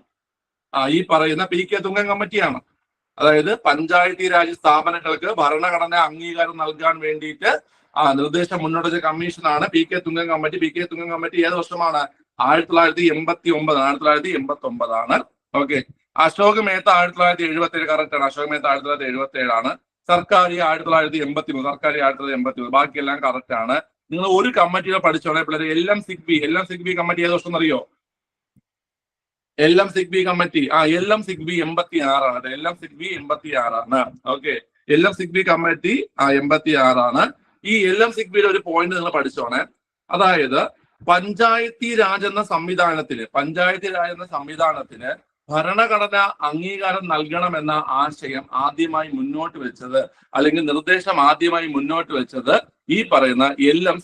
Speaker 1: ഈ പറയുന്ന PK തുംഗൻ കമ്മിറ്റിയാണ്. അതായത് പഞ്ചായത്തി രാജ് സ്ഥാപനങ്ങൾക്ക് ഭരണഘടനാ അംഗീകാരം നൽകാൻ വേണ്ടിയിട്ട് നിർദ്ദേശം മുന്നോട്ട് വെച്ച കമ്മീഷനാണ് PK തുംഗൻ കമ്മിറ്റി. PK തുംഗൻ കമ്മിറ്റി ഏത് വർഷമാണ്? 1989 ആണ്. ഓക്കെ, അശോക് മേത്ത 1977 കറക്റ്റ് ആണ്. അശോക് മേത്ത 1977 ആണ്. സർക്കാരി 1983, സർക്കാരി 1983. ബാക്കിയെല്ലാം കറക്റ്റ് ആണ്. നിങ്ങൾ ഒരു കമ്മിറ്റിയെ പഠിച്ചോളെ പിള്ളേർ. എല്ലാം സിഗ്ബി കമ്മിറ്റി ഏത് വർഷം അറിയോ? സിഗ്ബി കമ്മിറ്റി 86 ആണ്. സിഗ്ബി 86 ആണ്. ഓക്കെ, സിഗ്ബി കമ്മിറ്റി 86 ആണ്. ഈ സിഗ്ബിയുടെ ഒരു പോയിന്റ് നിങ്ങൾ പഠിച്ചോണേ. അതായത് പഞ്ചായത്തി രാജ് എന്ന സംവിധാനത്തിന് ഭരണഘടന അംഗീകാരം നൽകണമെന്ന ആശയം ആദ്യമായി മുന്നോട്ട് വെച്ചത്, അല്ലെങ്കിൽ നിർദ്ദേശം ആദ്യമായി മുന്നോട്ട് വെച്ചത് ഈ പറയുന്ന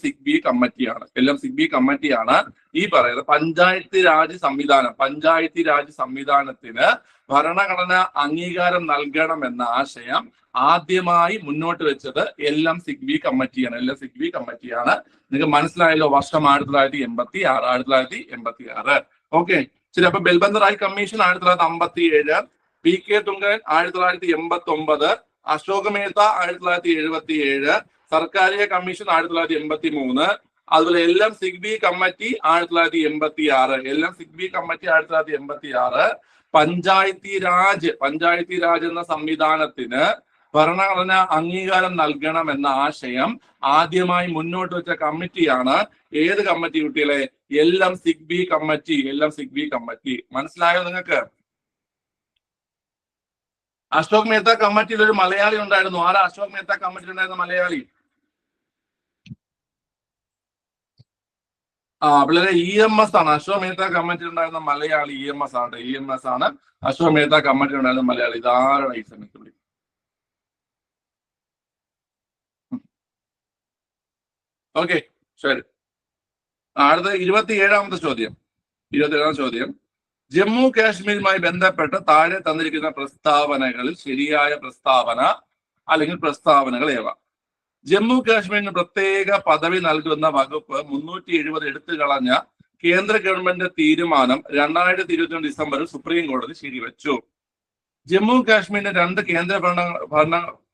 Speaker 1: സിഗ്ബി കമ്മിറ്റിയാണ്. ഈ പറയുന്ന പഞ്ചായത്തി രാജ് സംവിധാനത്തിന് ഭരണഘടന അംഗീകാരം നൽകണമെന്ന ആശയം ആദ്യമായി മുന്നോട്ട് വെച്ചത് സിഗ്ബി കമ്മിറ്റിയാണ്. നിങ്ങൾക്ക് മനസ്സിലായല്ലോ? വർഷം 1986. ഓക്കെ, ശരി. അപ്പൊ Balwant Rai commission 1957, PK Thungon 1989, Ashok Mehta 1977, Sarkaria commission 1983, അതുപോലെ സിഗ്ബി കമ്മിറ്റി 1986. പഞ്ചായത്തി രാജ് എന്ന സംവിധാനത്തിന് ഭരണഘടന അംഗീകാരം നൽകണം എന്ന ആശയം ആദ്യമായി മുന്നോട്ട് വെച്ച കമ്മിറ്റിയാണ് ഏത് കമ്മിറ്റി കുട്ടികളെ? Zigbee committee. മനസ്സിലായോ നിങ്ങൾക്ക്? അശോക് മേത്ത കമ്മിറ്റിയിൽ ഒരു മലയാളി ഉണ്ടായിരുന്നു. ആരാ അശോക് മേത്ത കമ്മിറ്റിയിൽ ഉണ്ടായിരുന്ന മലയാളി? പിള്ളേരെ EMS ആണ്. അശോക് മേത്ത കമ്മിറ്റിയിൽ ഉണ്ടായിരുന്ന മലയാളി EMS ആണ്. അശോക് മേത്ത കമ്മിറ്റിയിൽ ഉണ്ടായിരുന്ന മലയാളി. ഇതാരാണ് ഈ സമയത്ത്? ഓക്കെ, ശരി. അടുത്ത 27ാമത്തെ ചോദ്യം. 27ാം ചോദ്യം, ജമ്മു കാശ്മീരുമായി ബന്ധപ്പെട്ട് താഴെ തന്നിരിക്കുന്ന പ്രസ്താവനകളിൽ ശരിയായ പ്രസ്താവന അല്ലെങ്കിൽ പ്രസ്താവനകൾ ഏവ? ജമ്മു കാശ്മീരിന് പ്രത്യേക പദവി നൽകുന്ന വകുപ്പ് 370 എടുത്തു കളഞ്ഞ കേന്ദ്ര ഗവൺമെന്റ് തീരുമാനം 2021 ഡിസംബറിൽ സുപ്രീം കോടതി ശരിവെച്ചു. ജമ്മു കാശ്മീരിനെ 2 കേന്ദ്ര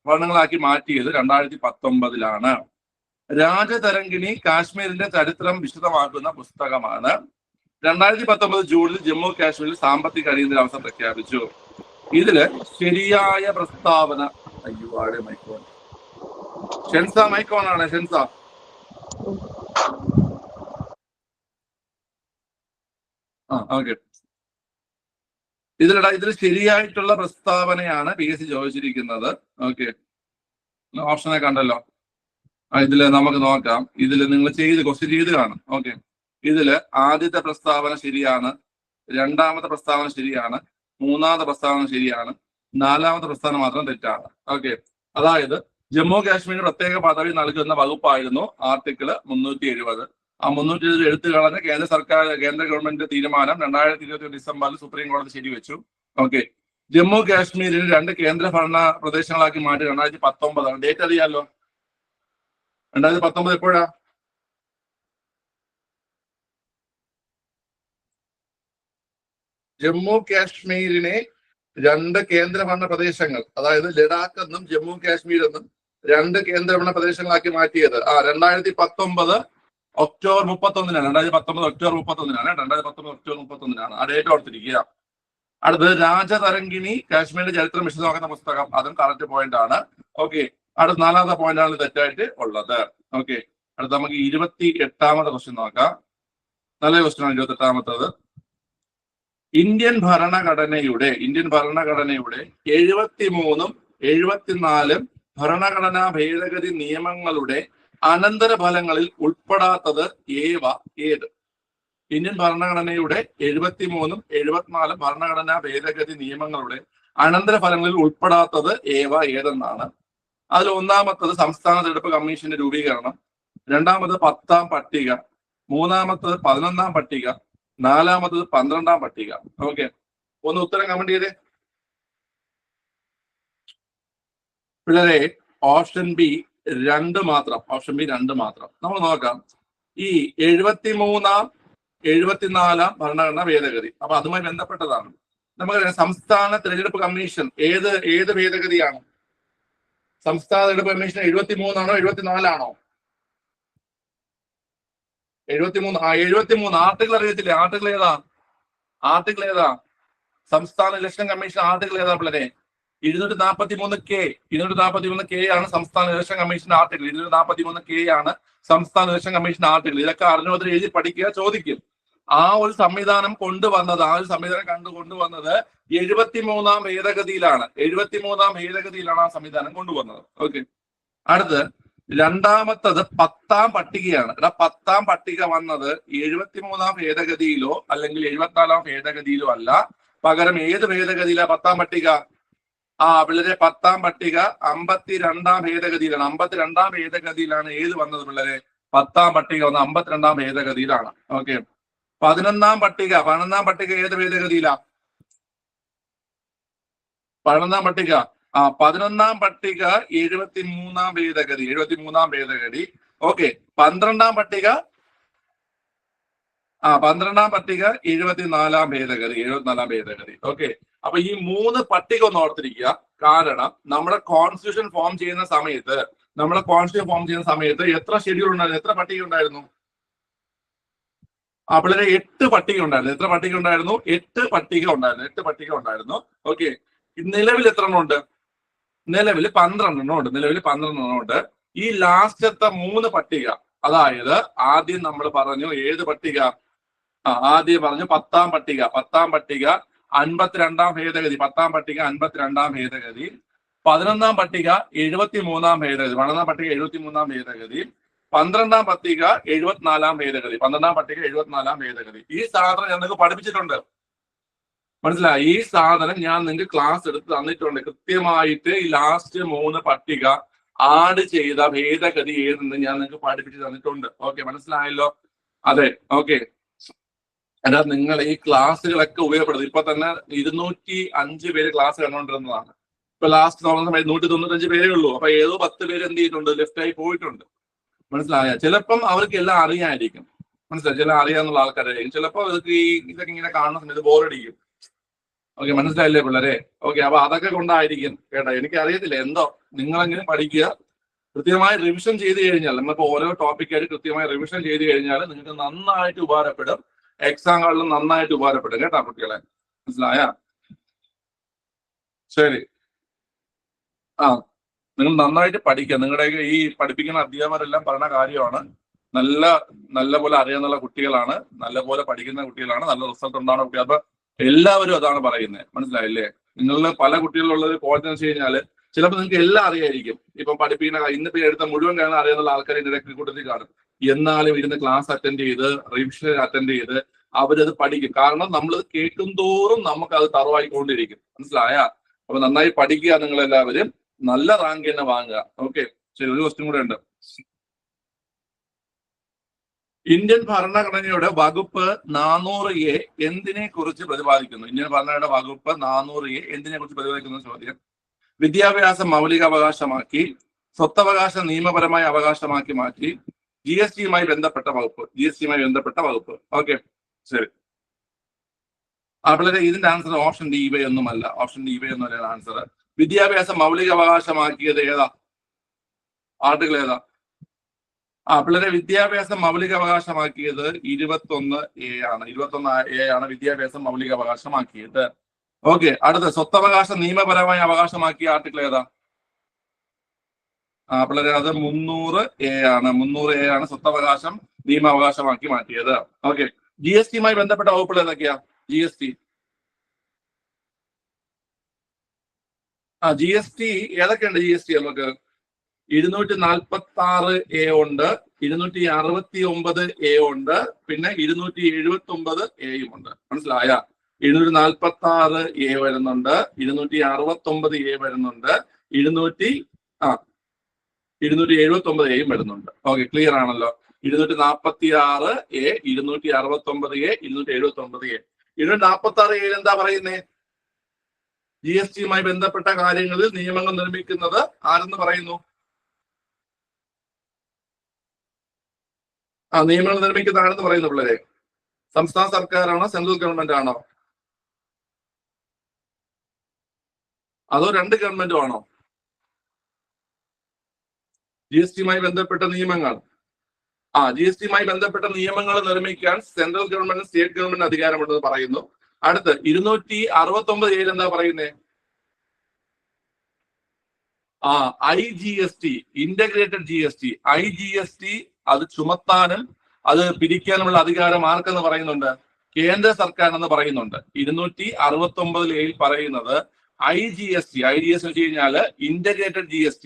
Speaker 1: ഭരണങ്ങളാക്കി മാറ്റിയത് 2019 രാജതരംഗിണി കാശ്മീരിന്റെ ചരിത്രം വിശദമാക്കുന്ന പുസ്തകമാണ്. 2019 ജൂണിൽ ജമ്മു കാശ്മീരിൽ സാമ്പത്തിക അടിയന്തരാവസ്ഥ പ്രഖ്യാപിച്ചു. ഇതില് ശരിയായ പ്രസ്താവന, അയ്യോ ആടെ മൈക്കോൺ, ഷെൻസ മൈക്കോൺ ആണ്. ഷെൻസ, ഓക്കെ. ഇതിൽ ശരിയായിട്ടുള്ള പ്രസ്താവനയാണ് PSC ചോദിച്ചിരിക്കുന്നത്. ഓക്കെ, ഓപ്ഷനെ കണ്ടല്ലോ. ഇതില് നമുക്ക് നോക്കാം. ഇതില് നിങ്ങൾ ക്വസ്റ്റ്യൻ ചെയ്ത് കാണും. ഓക്കെ, ഇതില് ആദ്യത്തെ പ്രസ്താവന ശരിയാണ്, രണ്ടാമത്തെ പ്രസ്താവന ശരിയാണ്, മൂന്നാമത്തെ പ്രസ്താവന ശരിയാണ്, നാലാമത്തെ പ്രസ്താവന മാത്രം തെറ്റാണ്. ഓക്കെ, അതായത് ജമ്മു കാശ്മീരിന് പ്രത്യേക പദവി നൽകുന്ന വകുപ്പായിരുന്നു ആർട്ടിക്കിൾ 370. ആ 370 എടുത്തു കളഞ്ഞ കേന്ദ്ര ഗവൺമെന്റ് തീരുമാനം 2021 ഡിസംബറിൽ സുപ്രീം കോടതി ശരിവെച്ചു. ഓക്കെ, ജമ്മു കാശ്മീരിന് 2 കേന്ദ്ര ഭരണ പ്രദേശങ്ങളാക്കി മാറ്റി 2019. ഡേറ്റ് അറിയാലോ, 2019 എപ്പോഴാ? ജമ്മു കാശ്മീരിനെ 2 കേന്ദ്രഭരണ പ്രദേശങ്ങൾ, അതായത് ലഡാക്ക് എന്നും ജമ്മു കാശ്മീർ എന്നും 2 കേന്ദ്രഭരണ പ്രദേശങ്ങളാക്കി മാറ്റിയത് 2019 ഒക്ടോബർ 31. 2019 ഒക്ടോബർ 31. ആ ഡേറ്റ് ഓർത്തിരിക്കുക. അടുത്തത് രാജതരംഗിണി കാശ്മീരിന്റെ ചരിത്രം വിശദമാക്കുന്ന പുസ്തകം, അതും കറക്റ്റ് പോയിന്റ് ആണ്. ഓക്കെ, അടുത്ത 4ാമത്തെ പോയിന്റ് ആണ് തെറ്റായിട്ട് ഉള്ളത്. ഓക്കെ, അടുത്ത നമുക്ക് 28ാമത്തെ ക്വസ്റ്റ്യൻ നോക്കാം. നല്ല ക്വസ്റ്റ്യൻ ആണ് 28ാമത്തത്. ഇന്ത്യൻ ഭരണഘടനയുടെ 73-ഉം 74-ഉം ഭരണഘടനാ ഭേദഗതി നിയമങ്ങളുടെ അനന്തരഫലങ്ങളിൽ ഉൾപ്പെടാത്തത് ഏത്? ഇന്ത്യൻ ഭരണഘടനയുടെ 73-ഉം 74-ഉം ഭരണഘടനാ ഭേദഗതി നിയമങ്ങളുടെ അനന്തരഫലങ്ങളിൽ ഉൾപ്പെടാത്തത് ഏതെന്നാണ്. അതിൽ ഒന്നാമത്തത് സംസ്ഥാന തെരഞ്ഞെടുപ്പ് കമ്മീഷന്റെ രൂപീകരണം, രണ്ടാമത് 10ാം പട്ടിക, മൂന്നാമത്തത് 11ാം പട്ടിക, നാലാമത്തത് 12ാം പട്ടിക. ഓക്കെ, ഒന്ന് ഉത്തരം കമന്റ് ചെയ്തേ പിള്ളേരെ. ഓപ്ഷൻ ബി 2 മാത്രം. ഓപ്ഷൻ ബി 2 മാത്രം. നമ്മൾ നോക്കാം. ഈ 73-ാം 74-ാം ഭരണഘടനാ ഭേദഗതി, അപ്പൊ അതുമായി ബന്ധപ്പെട്ടതാണ്. നമുക്കറിയാം സംസ്ഥാന തെരഞ്ഞെടുപ്പ് കമ്മീഷൻ ഏത് ഭേദഗതിയാണ്? സംസ്ഥാന തെരഞ്ഞെടുപ്പ് കമ്മീഷൻ 73 ആണോ 74 ആണോ? 73. 73 ആർട്ടിക്കിൾ അറിയത്തില്ലേ? ആർട്ടിക്കിൾ ഏതാ? സംസ്ഥാന ഇലക്ഷൻ കമ്മീഷൻ ആർട്ടിക്കിൾ ഏതാ പിള്ളേരെ? 243K ആണ് സംസ്ഥാന ഇലക്ഷൻ കമ്മീഷൻ ആർട്ടിക്കിൾ. 243K ആണ് സംസ്ഥാന ഇലക്ഷൻ കമ്മീഷൻ ആർട്ടിക്കിൾ. ഇതൊക്കെ അറിഞ്ഞുകൊണ്ട് എഴുതി പഠിക്കുക, ചോദിക്കും. ആ ഒരു സംവിധാനം കൊണ്ടുവന്നത് 73ാം ഭേദഗതിയിലാണ്. 73ാം ഭേദഗതിയിലാണ് ആ സംവിധാനം കൊണ്ടുവന്നത്. ഓക്കെ, അടുത്ത് രണ്ടാമത്തത് 10ാം പട്ടികയാണ്. 10ാം പട്ടിക വന്നത് 73ാം ഭേദഗതിയിലോ അല്ലെങ്കിൽ 74ാം ഭേദഗതിയിലോ അല്ല. പകരം ഏത് ഭേദഗതിയിലാ 10ാം പട്ടിക? പിള്ളേരെ 10ാം പട്ടിക 52ാം ഭേദഗതിയിലാണ്. 52ാം ഭേദഗതിയിലാണ് ഏത് വന്നത് പിള്ളേരെ? 10ാം പട്ടിക വന്നത് 52ാം ഭേദഗതിയിലാണ്. ഓക്കെ, 11ാം പട്ടിക ഏത് ഭേദഗതിയിലാ? 11ാം പട്ടിക 11ാം പട്ടിക 73ാം ഭേദഗതി. ഓക്കെ, 12ാം പട്ടിക 74ാം ഭേദഗതി. ഓക്കെ, അപ്പൊ ഈ 3 പട്ടിക ഒന്ന് ഓർത്തിരിക്കുക. കാരണം നമ്മുടെ കോൺസ്റ്റിറ്റ്യൂഷൻ ഫോം ചെയ്യുന്ന സമയത്ത് എത്ര ഷെഡ്യൂൾ ഉണ്ടായിരുന്നു? എത്ര പട്ടിക ഉണ്ടായിരുന്നു? പിള്ളേരെ 8 പട്ടിക ഉണ്ടായിരുന്നു. എത്ര പട്ടിക ഉണ്ടായിരുന്നു? 8 പട്ടിക ഉണ്ടായിരുന്നു. ഓക്കെ, നിലവിൽ എത്ര എണ്ണം ഉണ്ട്? നിലവിൽ 12 എണ്ണം ഉണ്ട്. ഈ ലാസ്റ്റത്തെ 3 പട്ടിക, അതായത് ആദ്യം നമ്മൾ പറഞ്ഞു ഏത് പട്ടിക? ആദ്യം പറഞ്ഞു 10ാം പട്ടിക 52ാം ഭേദഗതി. 10ാം പട്ടിക 52ാം ഭേദഗതി. 11ാം പട്ടിക 73ാം ഭേദഗതി. 12ാം പട്ടിക 73ാം ഭേദഗതി. 12ാം പട്ടിക 74ാം ഭേദഗതി. ഈ സാധനം ഞാൻ നിങ്ങൾക്ക് പഠിപ്പിച്ചിട്ടുണ്ട്, മനസ്സിലായി? ഈ സാധനം ഞാൻ നിങ്ങൾക്ക് ക്ലാസ് എടുത്ത് തന്നിട്ടുണ്ട് കൃത്യമായിട്ട്. ഈ ലാസ്റ്റ് 3 പട്ടിക ആഡ് ചെയ്ത ഭേദഗതി ഏതെന്ന് ഞാൻ നിങ്ങൾക്ക് പഠിപ്പിച്ചു തന്നിട്ടുണ്ട്. ഓക്കെ, മനസ്സിലായല്ലോ? അതെ, ഓക്കെ. അതാ നിങ്ങൾ ഈ ക്ലാസ്സുകളൊക്കെ ഉപയോഗപ്പെടുത്തും. ഇപ്പൊ തന്നെ 205 പേര് ക്ലാസ് കണ്ടുകൊണ്ടിരുന്നതാണ്. ഇപ്പൊ ലാസ്റ്റ് തുടങ്ങുന്ന 195 പേരേ ഉള്ളൂ. അപ്പൊ ഏതോ 10 പേര് എന്ത് ചെയ്തിട്ടുണ്ട്, ലെഫ്റ്റ് ആയി പോയിട്ടുണ്ട്. മനസ്സിലായ? ചിലപ്പം അവർക്ക് എല്ലാം അറിയാമായിരിക്കും, മനസ്സിലായി? ചില അറിയാന്നുള്ള ആൾക്കാരായിരിക്കും. ചിലപ്പോൾ അവർക്ക് ഇതൊക്കെ ഇങ്ങനെ കാണുന്ന സമയത്ത് ബോറടിക്കും. ഓക്കെ, മനസ്സിലായില്ലേ പിള്ളേരെ? ഓക്കെ, അപ്പൊ അതൊക്കെ കൊണ്ടായിരിക്കും കേട്ടോ. എനിക്ക് അറിയത്തില്ല എന്തോ. നിങ്ങളെങ്ങനെ പഠിക്കുക, കൃത്യമായി റിവിഷൻ ചെയ്ത് കഴിഞ്ഞാൽ, നമുക്ക് ഓരോ ടോപ്പിക്കായിട്ട് കൃത്യമായി റിവിഷൻ ചെയ്ത് കഴിഞ്ഞാൽ നിങ്ങൾക്ക് നന്നായിട്ട് ഉപകാരപ്പെടും. എക്സാം കാളിലും നന്നായിട്ട് ഉപകാരപ്പെടും കേട്ടോ കുട്ടികളെ. മനസ്സിലായ? ശരി. നിങ്ങൾ നന്നായിട്ട് പഠിക്കുക. നിങ്ങളുടെ ഈ പഠിപ്പിക്കുന്ന അധ്യാപകരെല്ലാം പറയുന്ന കാര്യമാണ്. നല്ല പോലെ അറിയാന്നുള്ള കുട്ടികളാണ്, നല്ല പോലെ പഠിക്കുന്ന കുട്ടികളാണ്, നല്ല റിസൾട്ട് ഉണ്ടാകുന്ന കുട്ടികൾ. അപ്പൊ എല്ലാവരും അതാണ് പറയുന്നത്, മനസ്സിലായില്ലേ? നിങ്ങളിൽ പല കുട്ടികളുള്ളത് കോളേജ് വെച്ച് കഴിഞ്ഞാല് ചിലപ്പോൾ നിങ്ങൾക്ക് എല്ലാം അറിയായിരിക്കും. ഇപ്പം പഠിപ്പിക്കുന്ന ഇന്നിപ്പോ എടുത്ത മുഴുവൻ കാരണം അറിയാന്നുള്ള ആൾക്കാർ ഇതിന്റെ കൂട്ടത്തിൽ കാണും. എന്നാലും ഇരുന്ന് ക്ലാസ് അറ്റൻഡ് ചെയ്ത് റിവിഷൻ അറ്റൻഡ് ചെയ്ത് അവരത് പഠിക്കും. കാരണം നമ്മളത് കേൾക്കും തോറും നമുക്ക് അത് തറവായിക്കൊണ്ടിരിക്കും. മനസ്സിലായ? അപ്പൊ നന്നായി പഠിക്കുക നിങ്ങൾ എല്ലാവരും. നല്ല റാങ്ക് തന്നെ വാങ്ങുക. ഓക്കെ, ശരി. ഒരു ക്വസ്റ്റ്യൻ കൂടെ ഉണ്ട്. ഇന്ത്യൻ ഭരണഘടനയുടെ വകുപ്പ് 400A എന്തിനെ കുറിച്ച് പ്രതിപാദിക്കുന്നു? ഇന്ത്യൻ ഭരണഘടനയുടെ വകുപ്പ് 400A എന്തിനെ കുറിച്ച് പ്രതിപാദിക്കുന്ന ചോദ്യം. വിദ്യാഭ്യാസം മൗലികാവകാശമാക്കി, സ്വത്തവകാശം നിയമപരമായ അവകാശമാക്കി മാറ്റി, GSTയുമായി ബന്ധപ്പെട്ട വകുപ്പ്. ഓക്കെ, ശരി. പിള്ളേരെ ഇതിന്റെ ആൻസർ ഓപ്ഷൻ ഡി ഇവയൊന്നുമല്ല. ആൻസർ. വിദ്യാഭ്യാസം മൗലിക അവകാശമാക്കിയത് ഏതാ? ആർട്ടിക്കിൾ ഏതാ? പിള്ളേരെ വിദ്യാഭ്യാസം മൗലിക അവകാശമാക്കിയത് 21A ആണ്. 21A ആണ് വിദ്യാഭ്യാസം മൗലിക അവകാശമാക്കിയത്. ഓക്കെ, അടുത്ത സ്വത്തവകാശം നിയമപരമായ അവകാശമാക്കിയ ആർട്ടിക്കിൾ ഏതാ? പിള്ളേരെ അത് 300A ആണ്. 300A ആണ് സ്വത്തവകാശം നിയമാവകാശമാക്കി മാറ്റിയത്. ഓക്കെ, GSTയുമായി ബന്ധപ്പെട്ട വകുപ്പുകൾ ഏതൊക്കെയാ? GST ഏതൊക്കെയുണ്ട്? GST നമുക്ക് 246A ഉണ്ട്, 269A ഉണ്ട്, പിന്നെ 279A ഉണ്ട്. മനസ്സിലായ? 246A വരുന്നുണ്ട്, 269A വരുന്നുണ്ട്, 279A വരുന്നുണ്ട്. ഓക്കെ, ക്ലിയർ ആണല്ലോ? 246A, 269A, 279A. 246A എന്താ പറയുന്നേ? GSTയുമായി ബന്ധപ്പെട്ട കാര്യങ്ങളിൽ നിയമങ്ങൾ നിർമ്മിക്കുന്നത് ആരെന്ന് പറയുന്നു? നിയമങ്ങൾ നിർമ്മിക്കുന്ന ആരെന്ന് പറയുന്നു പിള്ളേരെ? സംസ്ഥാന സർക്കാരാണോ സെൻട്രൽ ഗവൺമെന്റ് ആണോ? അതോ രണ്ട് ഗവൺമെന്റും ആണോ? GSTയുമായി ബന്ധപ്പെട്ട നിയമങ്ങൾ GSTയുമായി ബന്ധപ്പെട്ട നിയമങ്ങൾ നിർമ്മിക്കാൻ സെൻട്രൽ ഗവൺമെന്റ് സ്റ്റേറ്റ് ഗവൺമെന്റ് അധികാരമുണ്ടെന്ന് പറയുന്നു. അടുത്ത് 269A എന്താ പറയുന്നേ? IGST, integrated GST. IGST അത് ചുമത്താനും അത് പിരിക്കാനുമുള്ള അധികാരം ആർക്കെന്ന് പറയുന്നുണ്ട്? കേന്ദ്ര സർക്കാരിനെന്ന് പറയുന്നുണ്ട്. 269A പറയുന്നത് IGST വെച്ച് കഴിഞ്ഞാല് ഇന്റഗ്രേറ്റഡ് GST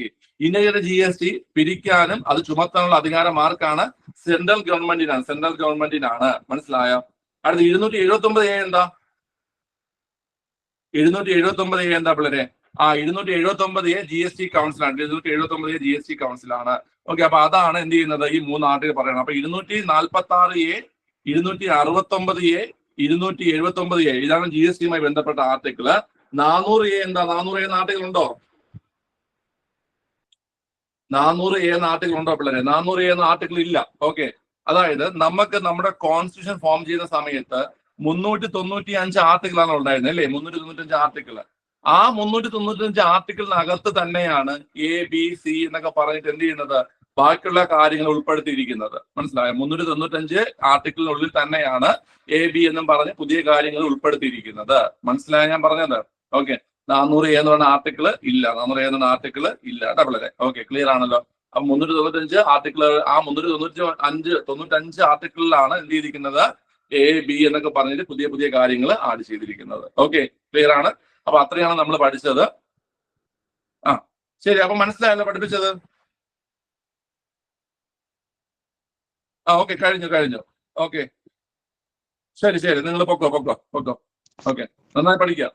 Speaker 1: പിരിക്കാനും അത് ചുമത്താനുള്ള അധികാരം ആർക്കാണ്? സെൻട്രൽ ഗവൺമെന്റിനാണ്. മനസ്സിലായോ? അടുത്ത 279A എന്താ? 279A എന്താ പിള്ളേരെ? 279A GST കൗൺസിലാണ്. 279A GST കൗൺസിലാണ്. ഓക്കെ, അപ്പൊ അതാണ് എന്ത് ചെയ്യുന്നത്? ഈ 3 ആർട്ടിക്കിൾ പറയണം. അപ്പൊ 246A, 269A, 279A ഇതാണ് GSTയുമായി ബന്ധപ്പെട്ട ആർട്ടിക്കിള്. 400A എന്താ? 400A ആർട്ടിക്കിൾ ഉണ്ടോ? 400A ആർട്ടിക്കിൾ ഉണ്ടോ പിള്ളേരെ? 400A ആർട്ടിക്കിൾ ഇല്ല. ഓക്കെ, അതായത് നമുക്ക് നമ്മുടെ കോൺസ്റ്റിറ്റ്യൂഷൻ ഫോം ചെയ്യുന്ന സമയത്ത് 395 ആർട്ടിക്കിളാണ് ഉണ്ടായിരുന്നത് അല്ലേ? 395 ആർട്ടിക്കിൾ. ആ 395 ആർട്ടിക്കിളിനകത്ത് തന്നെയാണ് ABC എന്നൊക്കെ പറഞ്ഞിട്ട് എന്ത് ചെയ്യുന്നത്? ബാക്കിയുള്ള കാര്യങ്ങൾ ഉൾപ്പെടുത്തിയിരിക്കുന്നത്. മനസ്സിലായോ? 395 ആർട്ടിക്കിളിനുള്ളിൽ തന്നെയാണ് AB എന്നും പറഞ്ഞ് പുതിയ കാര്യങ്ങൾ ഉൾപ്പെടുത്തിയിരിക്കുന്നത്. മനസ്സിലായോ ഞാൻ പറഞ്ഞത്? ഓക്കെ, 400A എന്ന് പറഞ്ഞ ആർട്ടിക്കിൾ ഇല്ല. 400A എന്ന ആർട്ടിക്കിൾ ഇല്ല ഡബിളെ. ഓക്കെ, ക്ലിയർ ആണല്ലോ? അപ്പൊ 395 ആർട്ടിക്കിൾ, ആ 395 ആർട്ടിക്കിളിലാണ് എന്ത് ചെയ്തിരിക്കുന്നത്? AB എന്നൊക്കെ പറഞ്ഞിട്ട് പുതിയ കാര്യങ്ങൾ ആഡ് ചെയ്തിരിക്കുന്നത്. ഓക്കെ, ക്ലിയർ ആണ്? അപ്പൊ അത്രയാണ് നമ്മൾ പഠിച്ചത്. ശരി. അപ്പൊ മനസ്സിലായല്ലോ പഠിപ്പിച്ചത്? ഓക്കെ, കഴിഞ്ഞു. ഓക്കെ, ശരി. നിങ്ങൾ പൊക്കോ. ഓക്കെ, നന്നായി പഠിക്കാം.